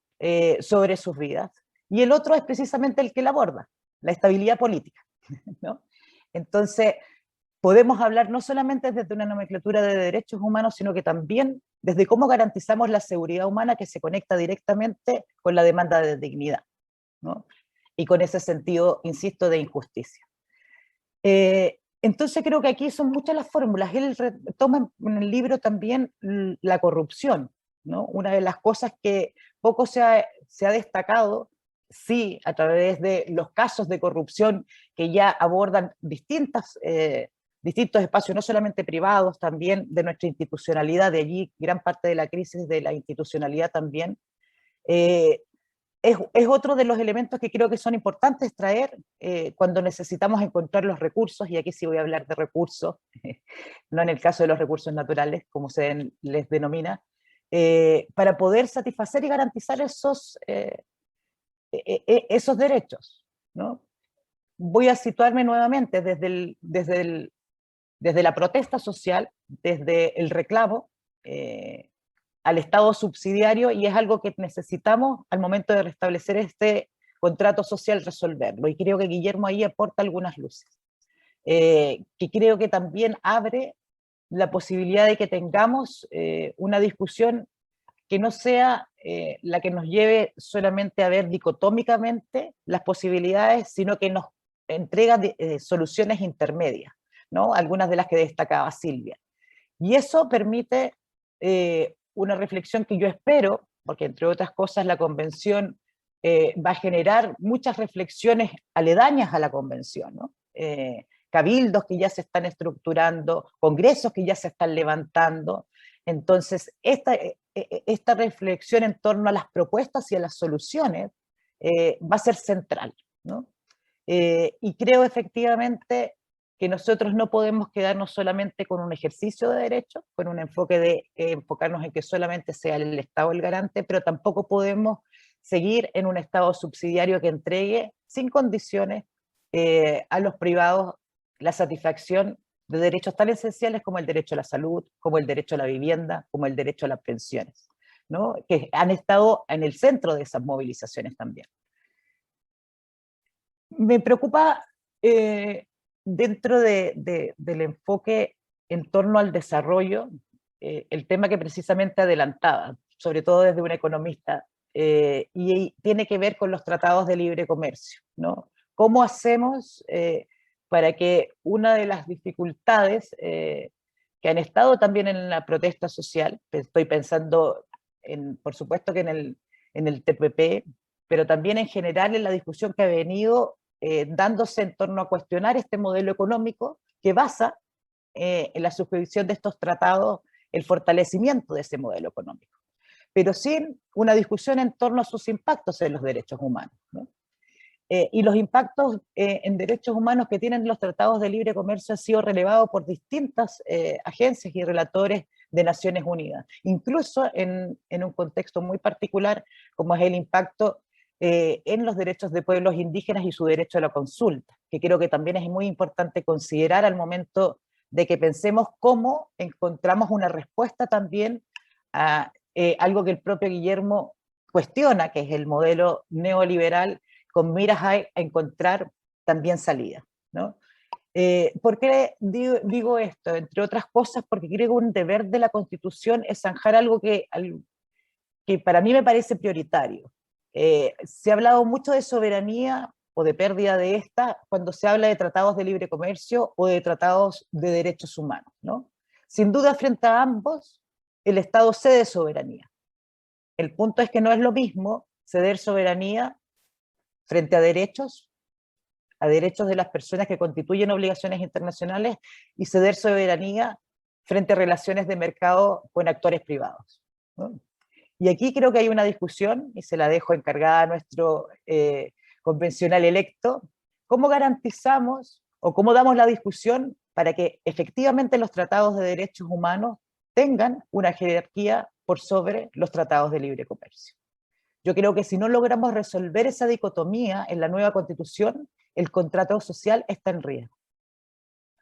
sobre sus vidas. Y el otro es precisamente el que la aborda, la estabilidad política, ¿no? Entonces, podemos hablar no solamente desde una nomenclatura de derechos humanos, sino que también desde cómo garantizamos la seguridad humana, que se conecta directamente con la demanda de dignidad, ¿no? Y con ese sentido, insisto, de injusticia. Entonces creo que aquí son muchas las fórmulas. Él toma en el libro también la corrupción, ¿no? Una de las cosas que poco se ha destacado, sí, a través de los casos de corrupción que ya abordan distintos espacios, no solamente privados, también de nuestra institucionalidad, de allí gran parte de la crisis de la institucionalidad también. Es otro de los elementos que creo que son importantes traer cuando necesitamos encontrar los recursos, y aquí sí voy a hablar de recursos, no en el caso de los recursos naturales, como se les denomina, para poder satisfacer y garantizar esos derechos, ¿no? Voy a situarme nuevamente desde la protesta social, desde el reclamo, al Estado subsidiario, y es algo que necesitamos al momento de restablecer este contrato social resolverlo, y creo que Guillermo ahí aporta algunas luces, que creo que también abre la posibilidad de que tengamos una discusión que no sea la que nos lleve solamente a ver dicotómicamente las posibilidades, sino que nos entrega soluciones intermedias, ¿no? Algunas de las que destacaba Silvia. Y eso permite una reflexión que yo espero, porque entre otras cosas la convención va a generar muchas reflexiones aledañas a la convención, ¿no? Cabildos que ya se están estructurando, congresos que ya se están levantando. Entonces, esta reflexión en torno a las propuestas y a las soluciones va a ser central, ¿no? Y creo efectivamente que nosotros no podemos quedarnos solamente con un ejercicio de derecho, con un enfoque de enfocarnos en que solamente sea el Estado el garante, pero tampoco podemos seguir en un Estado subsidiario que entregue sin condiciones a los privados la satisfacción de derechos tan esenciales como el derecho a la salud, como el derecho a la vivienda, como el derecho a las pensiones, ¿no? Que han estado en el centro de esas movilizaciones también. Me preocupa dentro del enfoque en torno al desarrollo, el tema que precisamente adelantaba, sobre todo desde un economista, y tiene que ver con los tratados de libre comercio, ¿no? ¿Cómo hacemos para que una de las dificultades que han estado también en la protesta social, estoy pensando por supuesto que en el TPP, pero también en general en la discusión que ha venido dándose en torno a cuestionar este modelo económico que basa en la suscripción de estos tratados el fortalecimiento de ese modelo económico, pero sin una discusión en torno a sus impactos en los derechos humanos, ¿no? Y los impactos en derechos humanos que tienen los tratados de libre comercio han sido relevados por distintas agencias y relatores de Naciones Unidas, incluso en un contexto muy particular como es el impacto en los derechos de pueblos indígenas y su derecho a la consulta, que creo que también es muy importante considerar al momento de que pensemos cómo encontramos una respuesta también a algo que el propio Guillermo cuestiona, que es el modelo neoliberal con miras a encontrar también salida, ¿no? ¿Por qué digo esto? Entre otras cosas porque creo que un deber de la Constitución es zanjar algo que para mí me parece prioritario. Se ha hablado mucho de soberanía o de pérdida de esta cuando se habla de tratados de libre comercio o de tratados de derechos humanos, ¿no? Sin duda, frente a ambos, el Estado cede soberanía. El punto es que no es lo mismo ceder soberanía frente a derechos de las personas que constituyen obligaciones internacionales, y ceder soberanía frente a relaciones de mercado con actores privados, ¿no? Y aquí creo que hay una discusión, y se la dejo encargada a nuestro convencional electo, cómo garantizamos o cómo damos la discusión para que efectivamente los tratados de derechos humanos tengan una jerarquía por sobre los tratados de libre comercio. Yo creo que si no logramos resolver esa dicotomía en la nueva Constitución, el contrato social está en riesgo.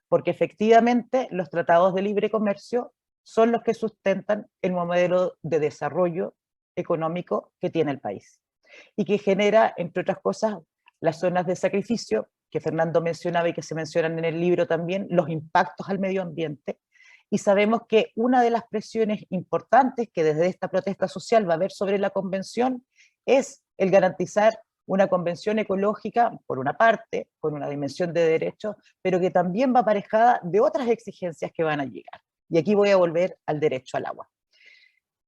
Porque efectivamente los tratados de libre comercio son los que sustentan el modelo de desarrollo económico que tiene el país. Y que genera, entre otras cosas, las zonas de sacrificio, que Fernando mencionaba y que se mencionan en el libro también, los impactos al medio ambiente. Y sabemos que una de las presiones importantes que desde esta protesta social va a haber sobre la convención es el garantizar una convención ecológica, por una parte, con una dimensión de derechos, pero que también va aparejada de otras exigencias que van a llegar. Y aquí voy a volver al derecho al agua.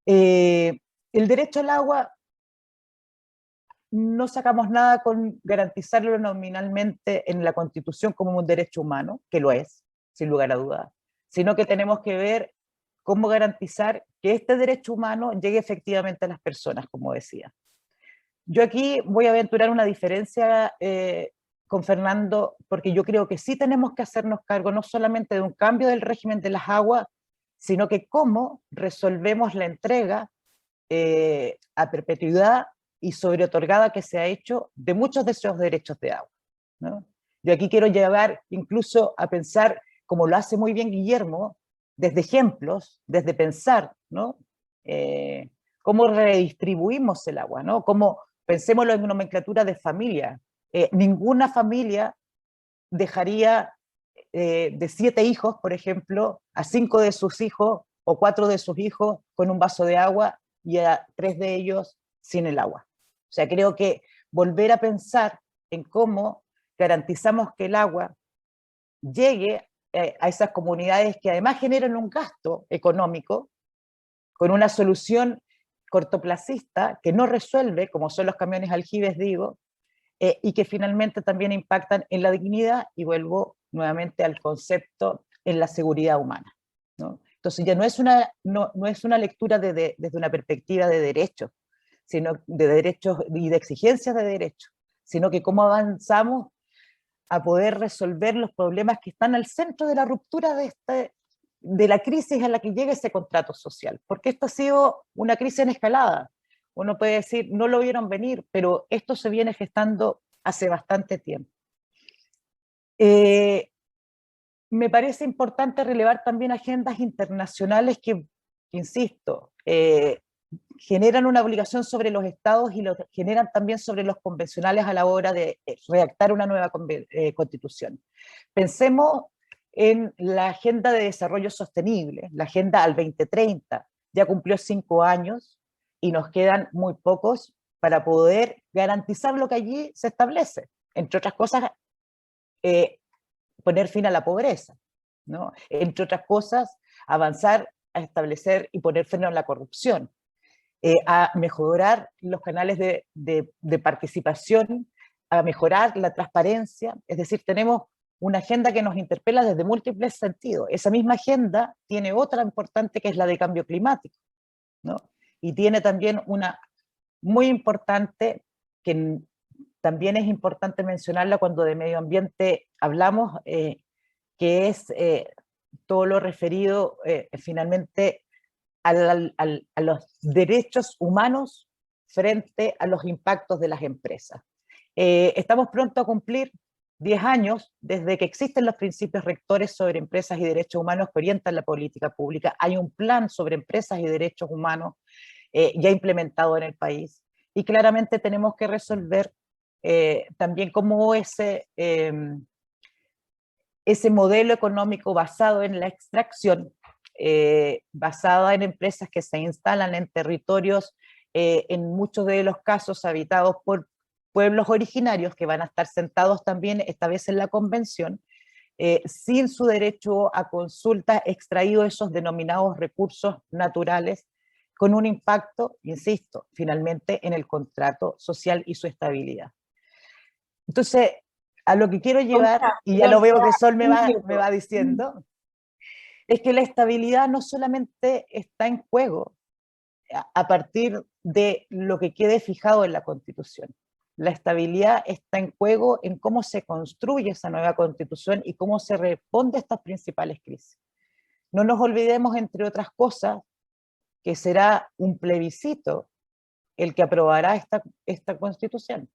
El derecho al agua, no sacamos nada con garantizarlo nominalmente en la Constitución como un derecho humano, que lo es, sin lugar a dudas, sino que tenemos que ver cómo garantizar que este derecho humano llegue efectivamente a las personas, como decía. Yo aquí voy a aventurar una diferencia con Fernando, porque yo creo que sí tenemos que hacernos cargo no solamente de un cambio del régimen de las aguas, sino que cómo resolvemos la entrega a perpetuidad y sobreotorgada que se ha hecho de muchos de esos derechos de agua, ¿no? Yo aquí quiero llevar incluso a pensar, como lo hace muy bien Guillermo, desde ejemplos, desde pensar, ¿no? Cómo redistribuimos el agua, ¿no? Cómo pensémoslo en nomenclatura de familia. Ninguna familia dejaría de 7 hijos, por ejemplo, a 5 de sus hijos o 4 de sus hijos con un vaso de agua y a 3 de ellos sin el agua. O sea, creo que volver a pensar en cómo garantizamos que el agua llegue a esas comunidades que además generan un gasto económico, con una solución cortoplacista que no resuelve, como son los camiones aljibes, digo, y que finalmente también impactan en la dignidad, y vuelvo nuevamente al concepto, en la seguridad humana, ¿no? Entonces ya no es una lectura desde una perspectiva de derechos, sino de derechos y de exigencias de derechos, sino que cómo avanzamos a poder resolver los problemas que están al centro de la ruptura de la crisis a la que llega ese contrato social, porque esto ha sido una crisis en escalada. Uno puede decir, no lo vieron venir, pero esto se viene gestando hace bastante tiempo. Me parece importante relevar también agendas internacionales que insisto, generan una obligación sobre los estados y lo generan también sobre los convencionales a la hora de redactar una nueva constitución. Pensemos en la Agenda de Desarrollo Sostenible, la Agenda al 2030, ya cumplió 5 años y nos quedan muy pocos para poder garantizar lo que allí se establece. Entre otras cosas, poner fin a la pobreza, ¿no? Entre otras cosas, avanzar a establecer y poner freno a la corrupción, a mejorar los canales de participación, a mejorar la transparencia. Es decir, tenemos una agenda que nos interpela desde múltiples sentidos. Esa misma agenda tiene otra importante, que es la de cambio climático, ¿no? Y tiene también una muy importante, que también es importante mencionarla cuando de medio ambiente hablamos, que es todo lo referido finalmente a los derechos humanos frente a los impactos de las empresas. Estamos pronto a cumplir 10 años desde que existen los principios rectores sobre empresas y derechos humanos que orientan la política pública. Hay un plan sobre empresas y derechos humanos ya implementado en el país, y claramente tenemos que resolver también cómo ese modelo económico basado en la extracción, basada en empresas que se instalan en territorios, en muchos de los casos habitados por pueblos originarios que van a estar sentados también esta vez en la convención, sin su derecho a consulta, extraído esos denominados recursos naturales, con un impacto, insisto, finalmente en el contrato social y su estabilidad. Entonces, a lo que quiero llevar, y ya lo veo que Sol me va diciendo, es que la estabilidad no solamente está en juego a partir de lo que quede fijado en la Constitución. La estabilidad está en juego en cómo se construye esa nueva Constitución y cómo se responde a estas principales crisis. No nos olvidemos, entre otras cosas, que será un plebiscito el que aprobará esta Constitución.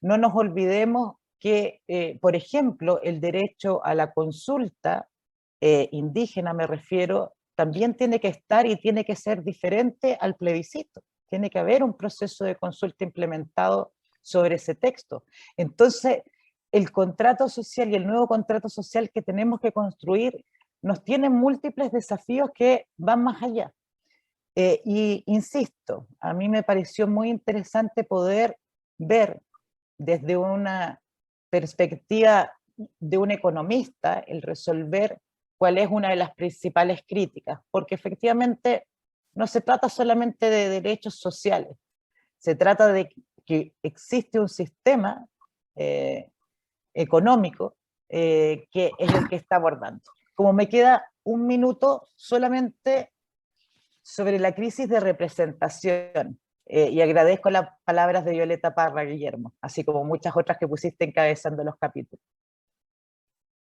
No nos olvidemos que, por ejemplo, el derecho a la consulta indígena, me refiero, también tiene que estar y tiene que ser diferente al plebiscito. Tiene que haber un proceso de consulta implementado sobre ese texto. Entonces, el contrato social y el nuevo contrato social que tenemos que construir nos tienen múltiples desafíos que van más allá. Y insisto, a mí me pareció muy interesante poder ver desde una perspectiva de un economista el resolver cuál es una de las principales críticas, porque efectivamente no se trata solamente de derechos sociales, se trata de que existe un sistema económico que es el que está abordando. Como me queda un minuto, solamente sobre la crisis de representación, y agradezco las palabras de Violeta Parra, Guillermo, así como muchas otras que pusiste encabezando los capítulos.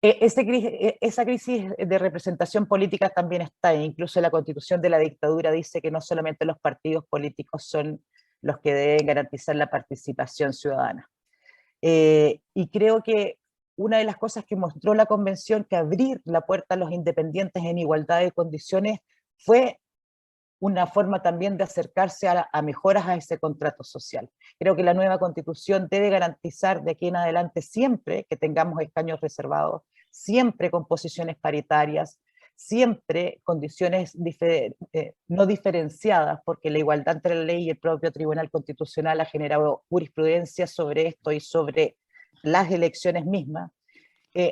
Esa crisis de representación política también está, incluso la Constitución de la dictadura dice que no solamente los partidos políticos son los que deben garantizar la participación ciudadana. Y creo que una de las cosas que mostró la convención, que abrir la puerta a los independientes en igualdad de condiciones, fue una forma también de acercarse a mejoras a ese contrato social. Creo que la nueva Constitución debe garantizar de aquí en adelante siempre que tengamos escaños reservados, siempre con posiciones paritarias, siempre condiciones no diferenciadas, porque la igualdad entre la ley y el propio Tribunal Constitucional ha generado jurisprudencia sobre esto y sobre las elecciones mismas.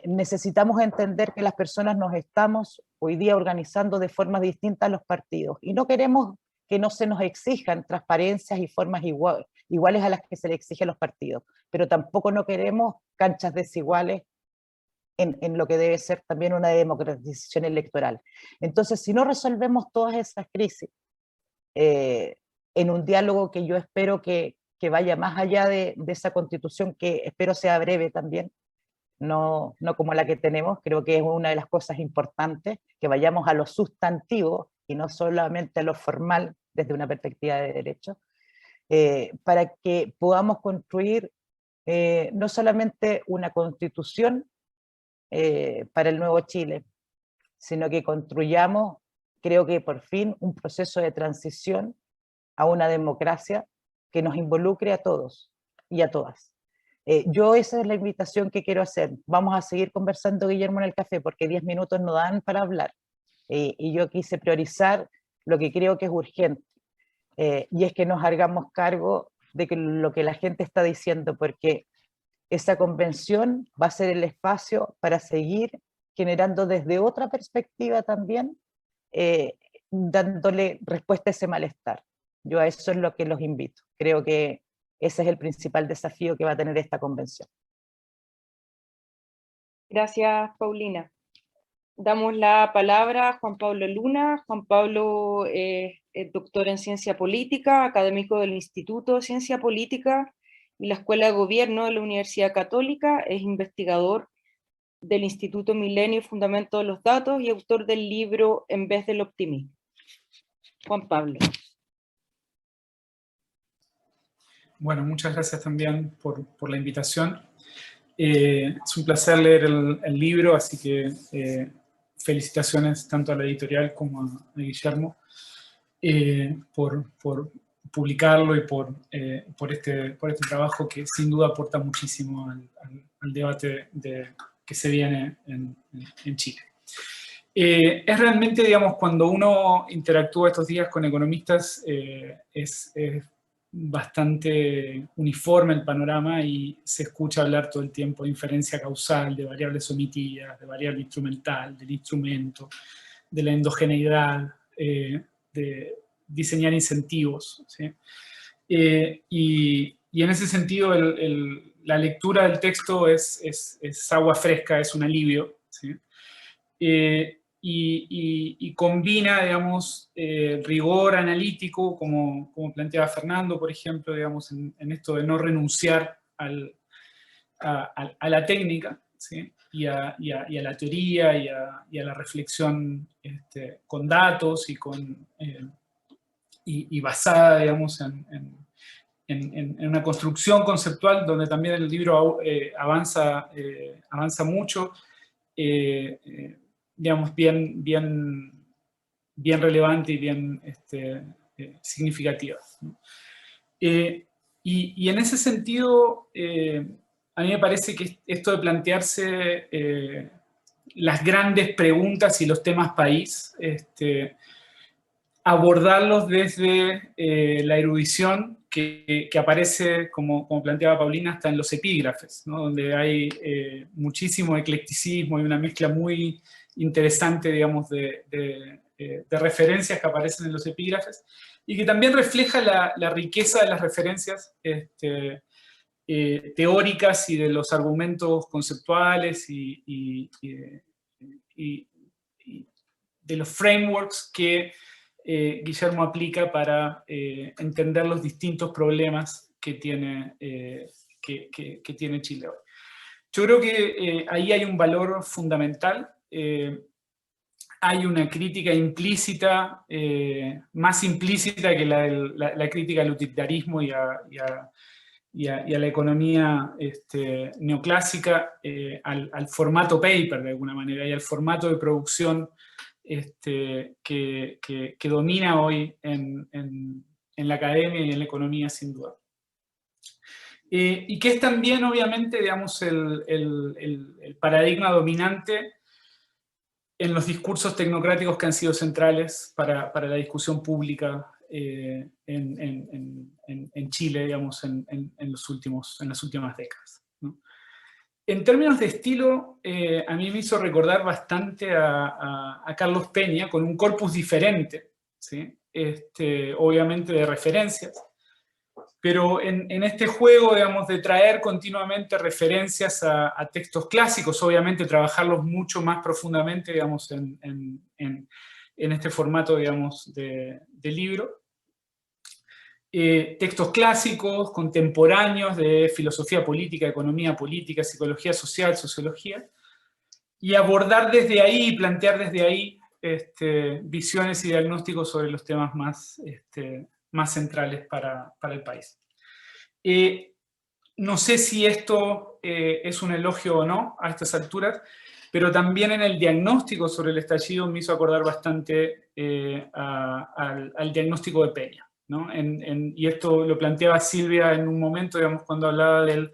Necesitamos entender que las personas nos estamos hoy día organizando de formas distintas a los partidos y no queremos que no se nos exijan transparencias y formas iguales a las que se le exige a los partidos, pero tampoco no queremos canchas desiguales en lo que debe ser también una democratización electoral. Entonces, si no resolvemos todas esas crisis en un diálogo que yo espero que vaya más allá de esa constitución, que espero sea breve también, no como la que tenemos, creo que es una de las cosas importantes, que vayamos a lo sustantivo y no solamente a lo formal desde una perspectiva de derecho, para que podamos construir no solamente una constitución para el nuevo Chile, sino que construyamos, creo que por fin, un proceso de transición a una democracia que nos involucre a todos y a todas. Yo esa es la invitación que quiero hacer. Vamos a seguir conversando, Guillermo, en el café, porque 10 minutos no dan para hablar. Y yo quise priorizar lo que creo que es urgente. Y es que nos hagamos cargo de lo que la gente está diciendo, porque esa convención va a ser el espacio para seguir generando desde otra perspectiva también, dándole respuesta a ese malestar. Yo a eso es lo que los invito. Creo que ese es el principal desafío que va a tener esta convención. Gracias, Paulina. Damos la palabra a Juan Pablo Luna. Juan Pablo es doctor en Ciencia Política, académico del Instituto de Ciencia Política y la Escuela de Gobierno de la Universidad Católica, es investigador del Instituto Milenio y Fundamento de los Datos y autor del libro En vez del optimismo. Juan Pablo. Bueno, muchas gracias también por la invitación. Es un placer leer el libro, así que felicitaciones tanto a la editorial como a Guillermo por publicarlo y por este trabajo que sin duda aporta muchísimo al debate que se viene en Chile. Es realmente, digamos, cuando uno interactúa estos días con economistas, es bastante uniforme el panorama y se escucha hablar todo el tiempo de inferencia causal, de variables omitidas, de variable instrumental, del instrumento, de la endogeneidad, de diseñar incentivos, ¿sí? Y en ese sentido la lectura del texto es agua fresca, es un alivio, ¿sí? Y combina, digamos, rigor analítico, como planteaba Fernando, por ejemplo, digamos, en esto de no renunciar a la técnica, ¿sí? y a la teoría y a la reflexión con datos y basada, digamos, en una construcción conceptual donde también el libro avanza mucho, digamos, bien relevante y bien significativa, ¿no? Y en ese sentido, a mí me parece que esto de plantearse las grandes preguntas y los temas país, abordarlos desde la erudición que aparece, como planteaba Paulina, hasta en los epígrafes, ¿no? Donde hay muchísimo eclecticismo y una mezcla muy interesante, digamos, de referencias que aparecen en los epígrafes, y que también refleja la riqueza de las referencias teóricas y de los argumentos conceptuales y de los frameworks que Guillermo aplica para entender los distintos problemas que tiene Chile hoy. Yo creo que ahí hay un valor fundamental. Hay una crítica implícita, más implícita que la crítica al utilitarismo y a la economía neoclásica, al formato paper de alguna manera y al formato de producción que domina hoy en la academia y en la economía, sin duda. Y que es también, obviamente, digamos, el paradigma dominante en los discursos tecnocráticos que han sido centrales para la discusión pública en Chile, digamos, en las últimas décadas, ¿no? En términos de estilo, a mí me hizo recordar bastante a Carlos Peña, con un corpus diferente, ¿sí? Obviamente de referencias, pero en este juego, digamos, de traer continuamente referencias a textos clásicos, obviamente trabajarlos mucho más profundamente, digamos, en este formato, digamos, de libro. Textos clásicos, contemporáneos de filosofía política, economía política, psicología social, sociología, y abordar desde ahí, plantear desde ahí visiones y diagnósticos sobre los temas más centrales para el país. No sé si esto es un elogio o no a estas alturas, pero también en el diagnóstico sobre el estallido me hizo acordar bastante al diagnóstico de Peña, ¿no? Y esto lo planteaba Silvia en un momento, digamos, cuando hablaba del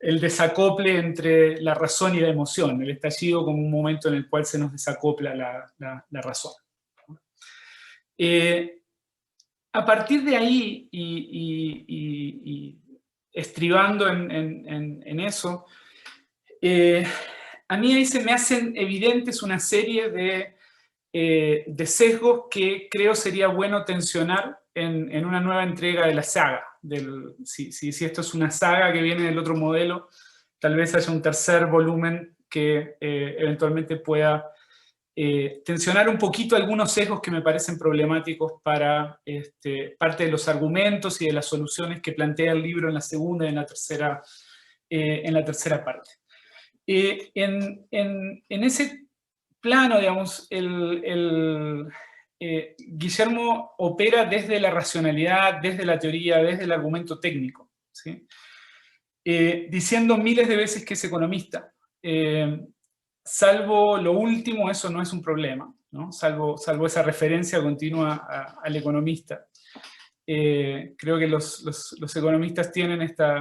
desacople entre la razón y la emoción, el estallido como un momento en el cual se nos desacopla la razón. A partir de ahí, y estribando en eso, a mí ahí se me hacen evidentes una serie de sesgos que creo sería bueno tensionar en una nueva entrega de la saga. Si esto es una saga que viene del otro modelo, tal vez haya un tercer volumen que eventualmente pueda tensionar un poquito algunos sesgos que me parecen problemáticos para parte de los argumentos y de las soluciones que plantea el libro en la segunda y en la tercera parte. En ese plano, digamos, Guillermo opera desde la racionalidad, desde la teoría, desde el argumento técnico, ¿sí? Diciendo miles de veces que es economista. Salvo lo último, eso no es un problema, ¿no? Salvo esa referencia continua al economista. Creo que los economistas tienen este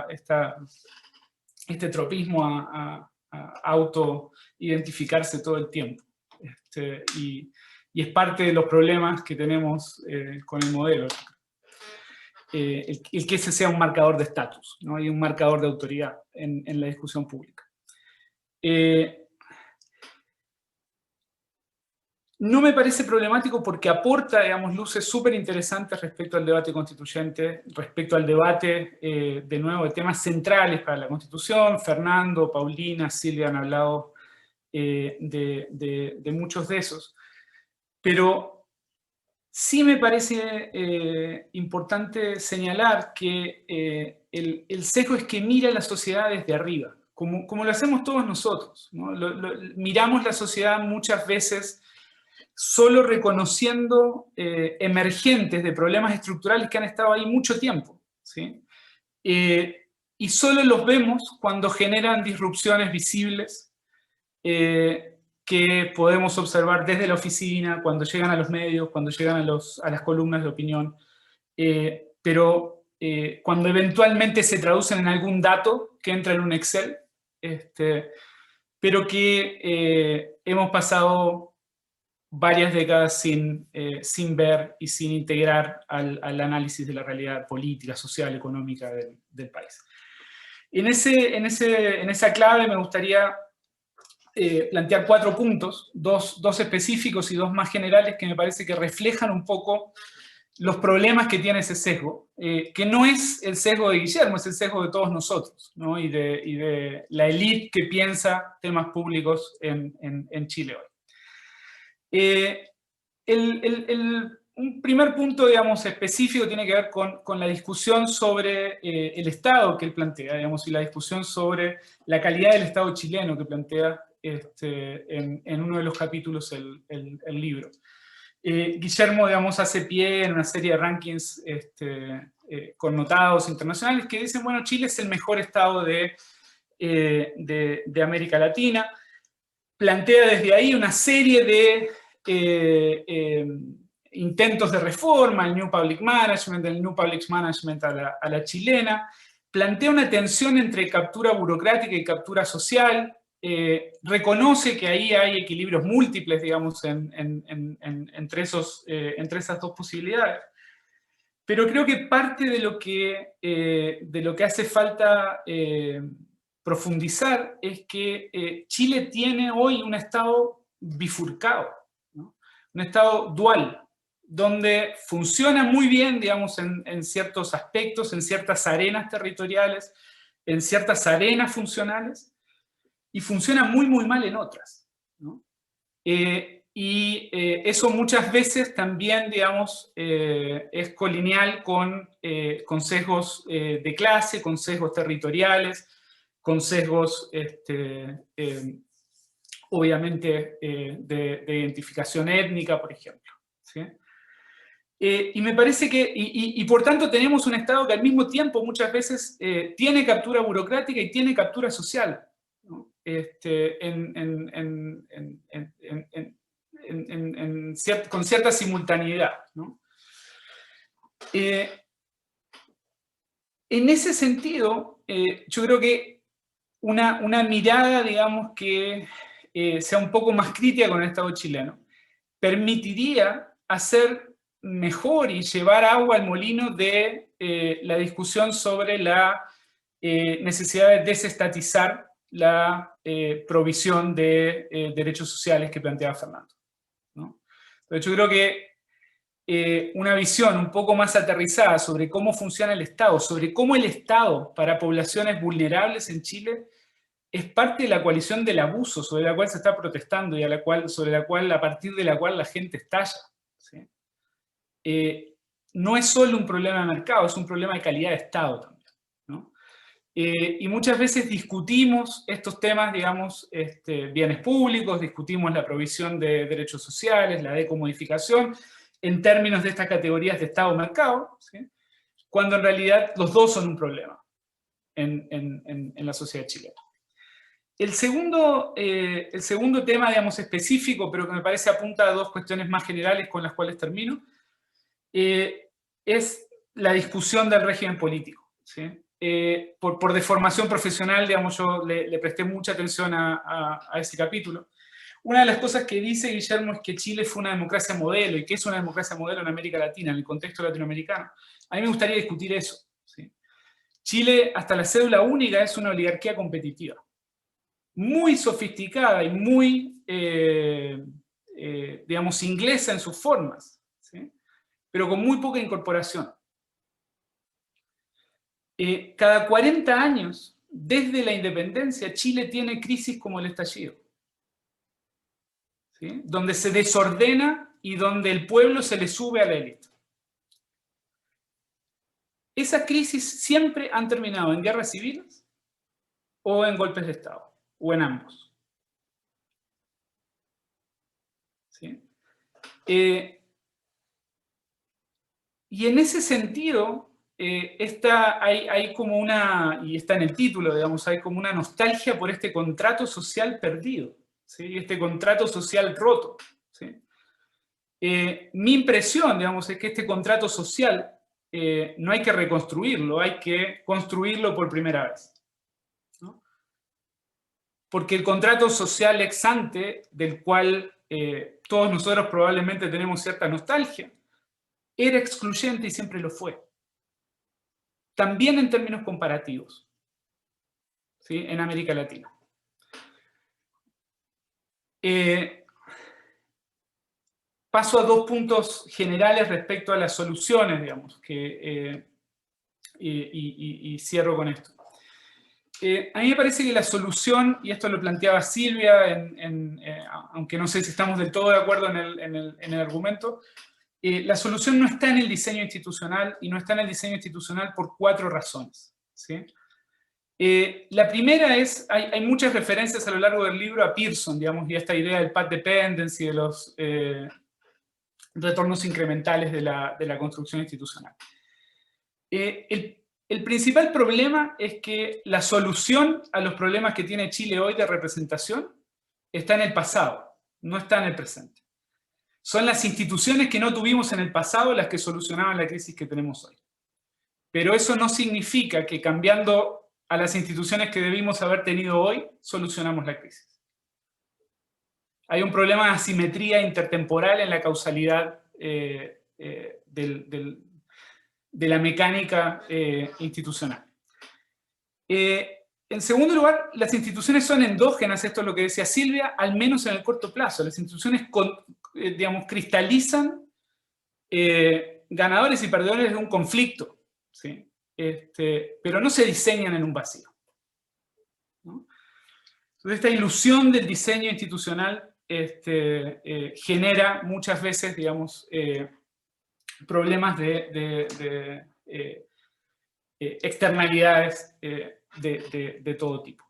tropismo a auto-identificarse todo el tiempo. Y es parte de los problemas que tenemos con el modelo. que ese sea un marcador de estatus, ¿no? Y un marcador de autoridad en la discusión pública. No me parece problemático porque aporta, digamos, luces súper interesantes respecto al debate constituyente, respecto al debate, de nuevo, de temas centrales para la Constitución. Fernando, Paulina, Silvia han hablado de muchos de esos. Pero sí me parece importante señalar que el sesgo es que mira la sociedad desde arriba, como lo hacemos todos nosotros, ¿no? Miramos la sociedad muchas veces solo reconociendo emergentes de problemas estructurales que han estado ahí mucho tiempo, ¿sí? Y solo los vemos cuando generan disrupciones visibles que podemos observar desde la oficina, cuando llegan a los medios, cuando llegan a las columnas de opinión, pero cuando eventualmente se traducen en algún dato que entra en un Excel, pero que hemos pasado varias décadas sin ver y sin integrar al análisis de la realidad política, social, económica del país. En esa clave me gustaría plantear 4 puntos, dos específicos y 2 más generales, que me parece que reflejan un poco los problemas que tiene ese sesgo, que no es el sesgo de Guillermo, es el sesgo de todos nosotros, ¿no? y de la élite que piensa temas públicos en Chile hoy. Un primer punto, digamos, específico tiene que ver con la discusión sobre el Estado que él plantea, digamos, y la discusión sobre la calidad del Estado chileno que plantea en uno de los capítulos el libro. Guillermo, digamos, hace pie en una serie de rankings connotados internacionales que dicen, bueno, Chile es el mejor Estado de América Latina. Plantea desde ahí una serie de intentos de reforma, el New Public Management a la chilena. Plantea una tensión entre captura burocrática y captura social. Reconoce que ahí hay equilibrios múltiples, digamos, entre esas 2 posibilidades. Pero creo que parte de lo que hace falta profundizar es que Chile tiene hoy un Estado bifurcado, ¿no? Un Estado dual, donde funciona muy bien, digamos, en ciertos aspectos, en ciertas arenas territoriales, en ciertas arenas funcionales, y funciona muy, muy mal en otras, ¿no? Eso muchas veces también, digamos, es colineal con sesgos de clase, con sesgos territoriales, con sesgos, obviamente, de identificación étnica, por ejemplo, ¿sí? Y me parece que, y por tanto tenemos un Estado que al mismo tiempo muchas veces tiene captura burocrática y tiene captura social, ¿no? Con cierta simultaneidad, ¿no? En ese sentido, yo creo que una mirada, digamos, que sea un poco más crítica con el Estado chileno, permitiría hacer mejor y llevar agua al molino de la discusión sobre la necesidad de desestatizar la provisión de derechos sociales que planteaba Fernando, ¿no? Pero yo creo que una visión un poco más aterrizada sobre cómo funciona el Estado, sobre cómo el Estado para poblaciones vulnerables en Chile es parte de la coalición del abuso sobre la cual se está protestando y a partir de la cual la gente estalla, ¿sí? No es solo un problema de mercado, es un problema de calidad de Estado también, ¿no? Y muchas veces discutimos estos temas, digamos, bienes públicos, discutimos la provisión de derechos sociales, la decomodificación, en términos de estas categorías de Estado-mercado, ¿sí? Cuando en realidad los dos son un problema en la sociedad chilena. El segundo tema, digamos, específico, pero que me parece apunta a 2 cuestiones más generales con las cuales termino, es la discusión del régimen político, ¿sí? Por deformación profesional, digamos, yo le presté mucha atención a ese capítulo. una de las cosas que dice Guillermo es que Chile fue una democracia modelo, y que es una democracia modelo en América Latina, en el contexto latinoamericano. A mí me gustaría discutir eso. ¿Sí? Chile, hasta la cédula única, es una oligarquía competitiva, muy sofisticada y muy, digamos, inglesa en sus formas, ¿sí? Pero con muy poca incorporación. Cada 40 años, desde la independencia, Chile tiene crisis como el estallido, ¿sí? Donde se desordena y donde el pueblo se le sube a la élite. Esas crisis siempre han terminado en guerras civiles o en golpes de Estado, o en ambos. ¿Sí? Y en ese sentido, hay como una, y está en el título, digamos, hay como una nostalgia por este contrato social perdido, ¿sí? Este contrato social roto, ¿sí? Mi impresión, digamos, es que este contrato social no hay que reconstruirlo, hay que construirlo por primera vez, ¿no? Porque el contrato social ex ante, del cual todos nosotros probablemente tenemos cierta nostalgia, era excluyente y siempre lo fue. También en términos comparativos, ¿sí? En América Latina. Paso a dos puntos generales respecto a las soluciones, digamos, y cierro con esto. A mí me parece que la solución, y esto lo planteaba Silvia, aunque no sé si estamos del todo de acuerdo en el argumento, la solución no está en el diseño institucional, y no está en el diseño institucional por 4 razones, ¿sí? La primera es, hay muchas referencias a lo largo del libro a Pearson, digamos, y a esta idea del path dependency, de los retornos incrementales de la construcción institucional. El principal problema es que la solución a los problemas que tiene Chile hoy de representación está en el pasado, no está en el presente. Son las instituciones que no tuvimos en el pasado las que solucionaban la crisis que tenemos hoy. Pero eso no significa que cambiando a las instituciones que debimos haber tenido hoy, solucionamos la crisis. Hay un problema de asimetría intertemporal en la causalidad de la mecánica institucional. En segundo lugar, las instituciones son endógenas, esto es lo que decía Silvia, al menos en el corto plazo. Las instituciones, digamos, cristalizan ganadores y perdedores de un conflicto, ¿sí? Pero no se diseñan en un vacío, ¿no? Entonces, esta ilusión del diseño institucional genera muchas veces, digamos, problemas de externalidades de todo tipo.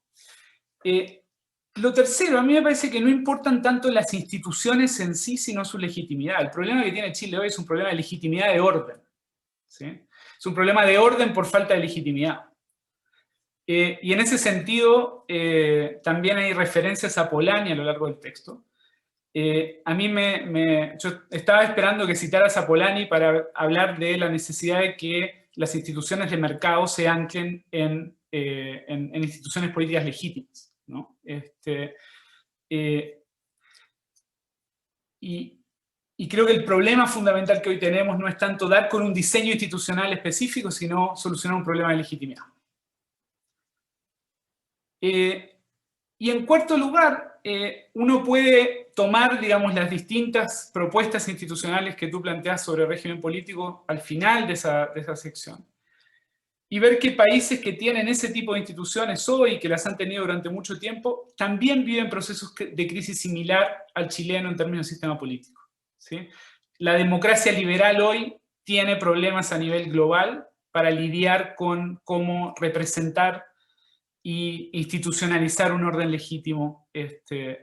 Lo tercero, a mí me parece que no importan tanto las instituciones en sí, sino su legitimidad. El problema que tiene Chile hoy es un problema de legitimidad de orden, ¿sí? Es un problema de orden por falta de legitimidad. Y en ese sentido, también hay referencias a Polanyi a lo largo del texto. A mí yo estaba esperando que citaras a Polanyi para hablar de la necesidad de que las instituciones de mercado se anclen en instituciones políticas legítimas, ¿no? Y creo que el problema fundamental que hoy tenemos no es tanto dar con un diseño institucional específico, sino solucionar un problema de legitimidad. Y en cuarto lugar, uno puede tomar, digamos, las distintas propuestas institucionales que tú planteas sobre el régimen político al final de esa sección, y ver que países que tienen ese tipo de instituciones hoy, que las han tenido durante mucho tiempo, también viven procesos de crisis similar al chileno en términos de sistema político, ¿sí? La democracia liberal hoy tiene problemas a nivel global para lidiar con cómo representar y institucionalizar un orden legítimo,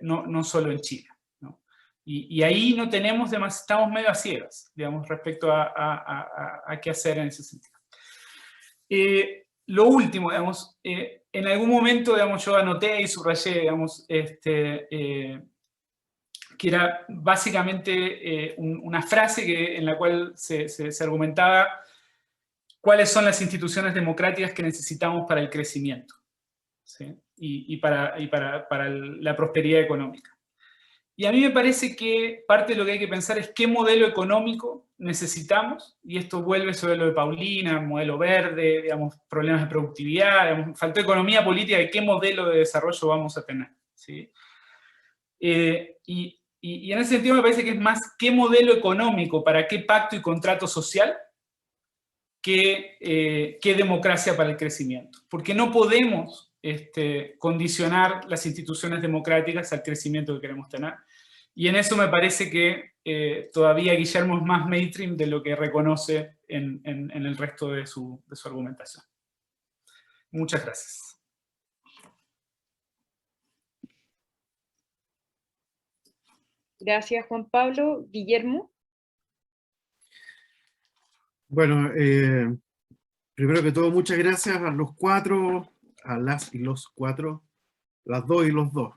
no solo en Chile, ¿no? Y ahí no tenemos estamos medio a ciegas, digamos, respecto a qué hacer en ese sentido. Lo último, digamos, en algún momento, digamos, yo anoté y subrayé, digamos, que era básicamente una frase en la cual se argumentaba cuáles son las instituciones democráticas que necesitamos para el crecimiento, ¿sí? y para la prosperidad económica. Y a mí me parece que parte de lo que hay que pensar es qué modelo económico necesitamos, y esto vuelve sobre lo de Paulina, modelo verde, digamos, problemas de productividad, digamos, faltó economía política de qué modelo de desarrollo vamos a tener, ¿sí? Y en ese sentido me parece que es más qué modelo económico para qué pacto y contrato social que democracia para el crecimiento. Porque no podemos condicionar las instituciones democráticas al crecimiento que queremos tener. Y en eso me parece que todavía Guillermo es más mainstream de lo que reconoce en el resto de su argumentación. Muchas gracias. Gracias, Juan Pablo. Guillermo. Bueno, primero que todo, muchas gracias a los cuatro, a las y los cuatro, las dos y los dos.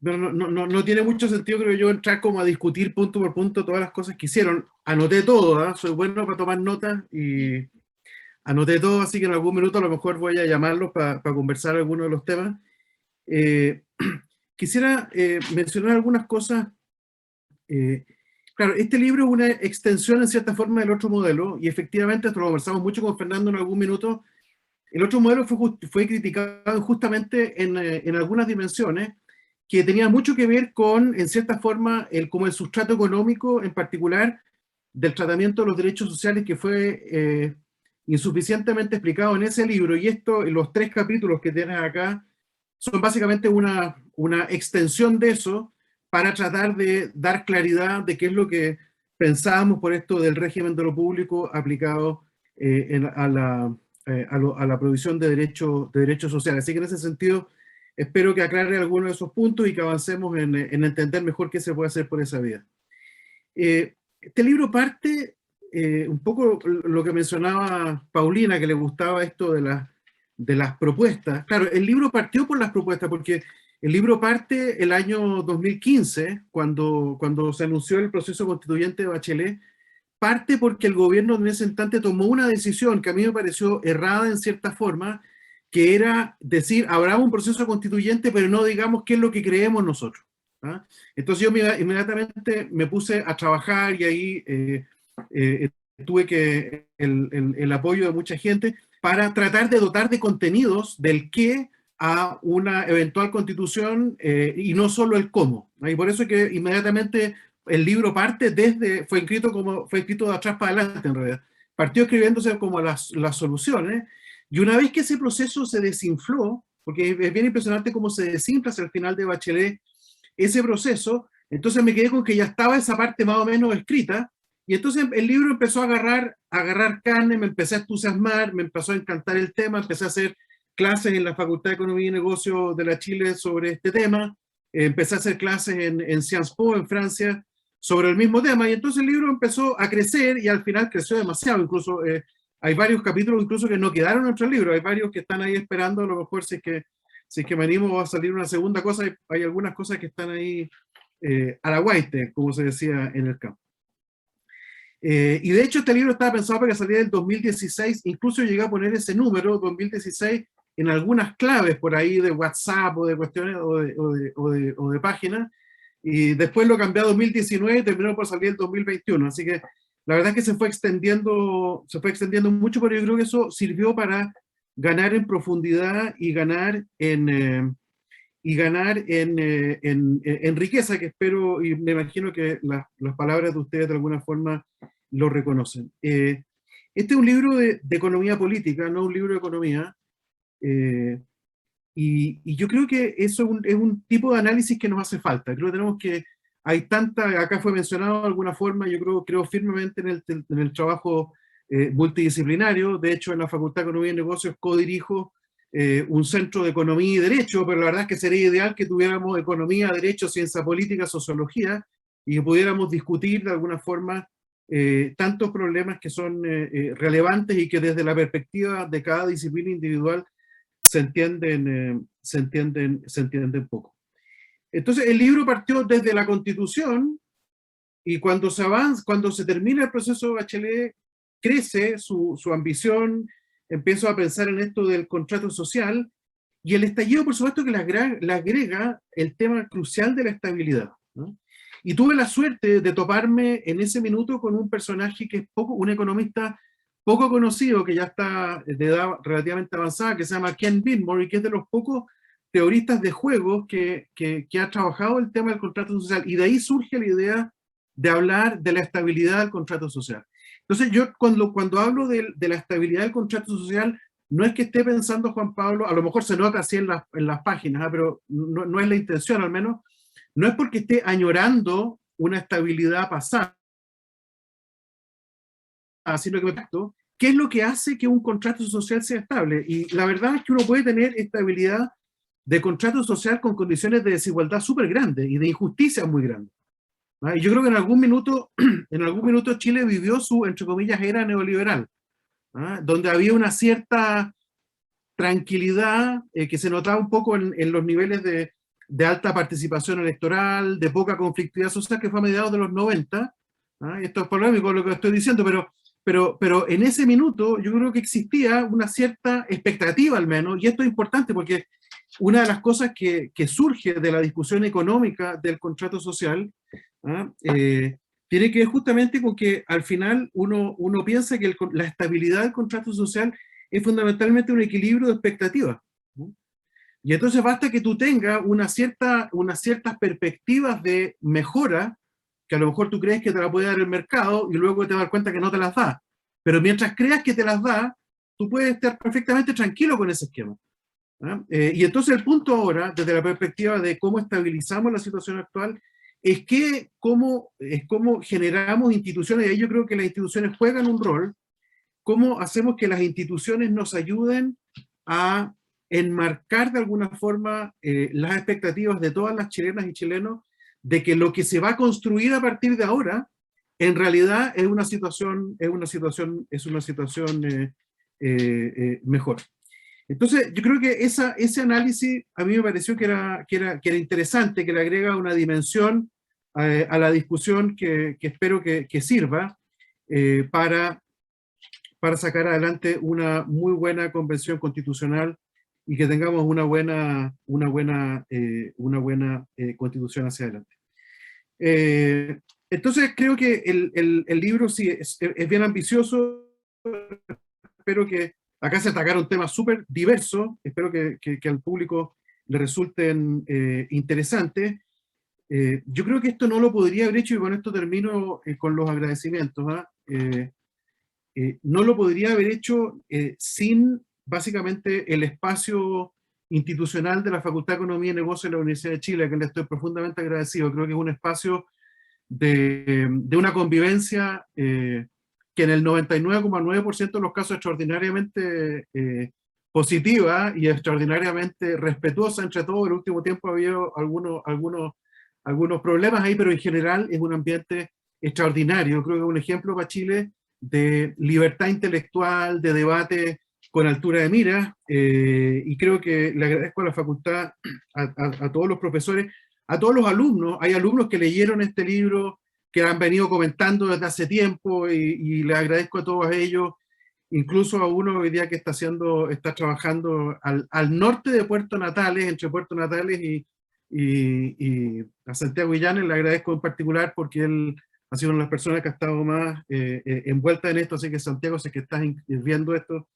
Pero no tiene mucho sentido, creo yo, entrar como a discutir punto por punto todas las cosas que hicieron. Anoté todo, ¿eh? Soy bueno para tomar notas y anoté todo, así que en algún minuto a lo mejor voy a llamarlos para conversar algunos de los temas. Quisiera mencionar algunas cosas. Claro, este libro es una extensión en cierta forma del otro modelo, y efectivamente, esto lo conversamos mucho con Fernando en algún minuto. El otro modelo fue criticado justamente en algunas dimensiones, que tenía mucho que ver con, en cierta forma, como el sustrato económico, en particular, del tratamiento de los derechos sociales, que fue insuficientemente explicado en ese libro. Y esto, los 3 capítulos que tienes acá, son básicamente una extensión de eso, para tratar de dar claridad de qué es lo que pensábamos por esto del régimen de lo público aplicado a la provisión de derechos sociales. Así que en ese sentido, espero que aclare algunos de esos puntos y que avancemos en entender mejor qué se puede hacer por esa vía. Este libro parte un poco lo que mencionaba Paulina, que le gustaba esto de las propuestas. Claro, el libro partió por las propuestas, porque el libro parte el año 2015, cuando se anunció el proceso constituyente de Bachelet. Parte porque el gobierno en ese instante tomó una decisión que a mí me pareció errada en cierta forma, que era decir, habrá un proceso constituyente, pero no digamos qué es lo que creemos nosotros, ¿ah? Entonces yo inmediatamente me puse a trabajar, y ahí tuve el apoyo de mucha gente para tratar de dotar de contenidos del qué a una eventual constitución, y no solo el cómo, ¿no? Y por eso que inmediatamente el libro parte fue escrito de atrás para adelante en realidad. Partió escribiéndose como las soluciones, y una vez que ese proceso se desinfló, porque es bien impresionante cómo se desinfla hacia el final de Bachelet ese proceso, entonces me quedé con que ya estaba esa parte más o menos escrita, y entonces el libro empezó a agarrar carne, me empecé a entusiasmar, me empezó a encantar el tema, empecé a hacer clases en la Facultad de Economía y Negocios de la Chile sobre este tema, empecé a hacer clases en Sciences Po, en Francia, sobre el mismo tema, y entonces el libro empezó a crecer, y al final creció demasiado. Incluso hay varios capítulos incluso que no quedaron en otro libro, hay varios que están ahí esperando, a lo mejor si es que me animo a salir una segunda cosa, hay algunas cosas que están ahí a la guaite, como se decía en el campo. Y de hecho este libro estaba pensado para que saliera en 2016, incluso llegué a poner ese número, 2016, en algunas claves por ahí de WhatsApp o de cuestiones o de páginas, y después lo cambié a 2019 y terminó por salir el 2021, así que la verdad es que se fue extendiendo mucho, pero yo creo que eso sirvió para ganar en profundidad y ganar en riqueza, que espero, y me imagino que las palabras de ustedes de alguna forma lo reconocen. Este es un libro de economía política, no un libro de economía, y yo creo que eso es un tipo de análisis que nos hace falta. Creo que tenemos que, acá fue mencionado de alguna forma, yo creo firmemente en el trabajo multidisciplinario. De hecho, en la Facultad de Economía y Negocios codirijo un centro de economía y derecho, pero la verdad es que sería ideal que tuviéramos economía, derecho, ciencia política, sociología, y que pudiéramos discutir de alguna forma tantos problemas que son relevantes y que desde la perspectiva de cada disciplina individual se entienden poco. Entonces el libro partió desde la Constitución, y cuando se termina el proceso de Bachelet, crece su ambición, empiezo a pensar en esto del contrato social, Y el estallido, por supuesto, que le agrega el tema crucial de la estabilidad, ¿no? Y tuve la suerte de toparme en ese minuto con un personaje que es un economista poco conocido, que ya está de edad relativamente avanzada, que se llama Ken Binmore, y que es de los pocos teoristas de juegos que ha trabajado el tema del contrato social. Y de ahí surge la idea de hablar de la estabilidad del contrato social. Entonces yo cuando hablo de la estabilidad del contrato social, no es que esté pensando, Juan Pablo, a lo mejor se nota así en las páginas, pero no es la intención al menos, no es porque esté añorando una estabilidad pasada, sino que me pregunto, ¿qué es lo que hace que un contrato social sea estable? Y la verdad es que uno puede tener estabilidad de contrato social con condiciones de desigualdad súper grandes y de injusticia muy grandes. ¿Ah? Y yo creo que en algún minuto Chile vivió su, entre comillas, era neoliberal, ¿ah? Donde había una cierta tranquilidad que se notaba un poco en los niveles de alta participación electoral, de poca conflictividad social, que fue a mediados de los 90. ¿Ah? Esto es polémico lo que estoy diciendo, pero en ese minuto yo creo que existía una cierta expectativa al menos, y esto es importante porque una de las cosas que surge de la discusión económica del contrato social, ¿ah? Tiene que ver justamente con que al final uno piensa que la estabilidad del contrato social es fundamentalmente un equilibrio de expectativas, ¿no? Y entonces basta que tú tengas unas ciertas perspectivas de mejora, que a lo mejor tú crees que te la puede dar el mercado y luego te das cuenta que no te las da. Pero mientras creas que te las da, tú puedes estar perfectamente tranquilo con ese esquema, ¿ah? Y entonces el punto ahora, desde la perspectiva de cómo estabilizamos la situación actual, es cómo generamos instituciones, y ahí yo creo que las instituciones juegan un rol, cómo hacemos que las instituciones nos ayuden a enmarcar de alguna forma las expectativas de todas las chilenas y chilenos de que lo que se va a construir a partir de ahora en realidad es una situación mejor. Entonces, yo creo que ese análisis a mí me pareció que era interesante, que le agrega una dimensión a la discusión que espero que sirva para sacar adelante una muy buena convención constitucional y que tengamos una buena constitución hacia adelante. Entonces creo que el libro sí es bien ambicioso. Espero que acá se atacaron temas súper diversos, espero que al público le resulten interesantes. Yo creo que esto no lo podría haber hecho, y con esto termino con los agradecimientos, ¿ah? No lo podría haber hecho sin básicamente el espacio institucional de la Facultad de Economía y Negocios de la Universidad de Chile, a quien le estoy profundamente agradecido. Creo que es un espacio de una convivencia que en el 99,9% de los casos extraordinariamente positiva y extraordinariamente respetuosa entre todos. En el último tiempo ha habido algunos problemas ahí, pero en general es un ambiente extraordinario. Creo que es un ejemplo para Chile de libertad intelectual, de debate con altura de mira, y creo que le agradezco a la facultad, a todos los profesores, a todos los alumnos. Hay alumnos que leyeron este libro, que han venido comentando desde hace tiempo, y les agradezco a todos ellos, incluso a uno hoy día que está trabajando al norte de Puerto Natales, entre Puerto Natales y a Santiago Illanes. Le agradezco en particular porque él ha sido una de las personas que ha estado más envuelta en esto, así que Santiago, si es que estás viendo esto,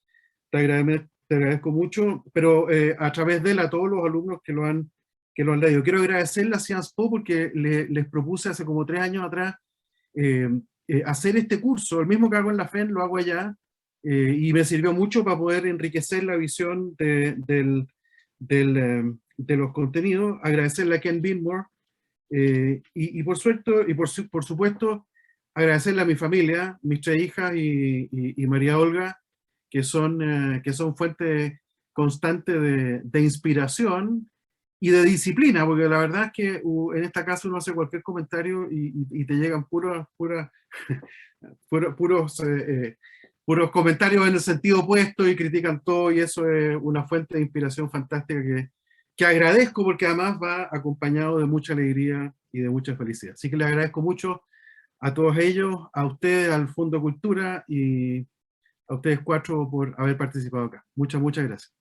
te agradezco mucho, pero a través de él a todos los alumnos que lo han leído. Quiero agradecerle a Sciences Po porque les propuse hace como 3 años atrás hacer este curso, el mismo que hago en la FEN, lo hago allá, y me sirvió mucho para poder enriquecer la visión de los contenidos. Agradecerle a Ken Binmore, y por supuesto, agradecerle a mi familia, mis 3 hijas y María Olga, que son fuente constante de inspiración y de disciplina, porque la verdad es que en esta casa uno hace cualquier comentario y te llegan puros comentarios en el sentido opuesto y critican todo, y eso es una fuente de inspiración fantástica que agradezco, porque además va acompañado de mucha alegría y de mucha felicidad. Así que les agradezco mucho a todos ellos, a ustedes, al Fondo Cultura, y a ustedes 4 por haber participado acá. Muchas gracias.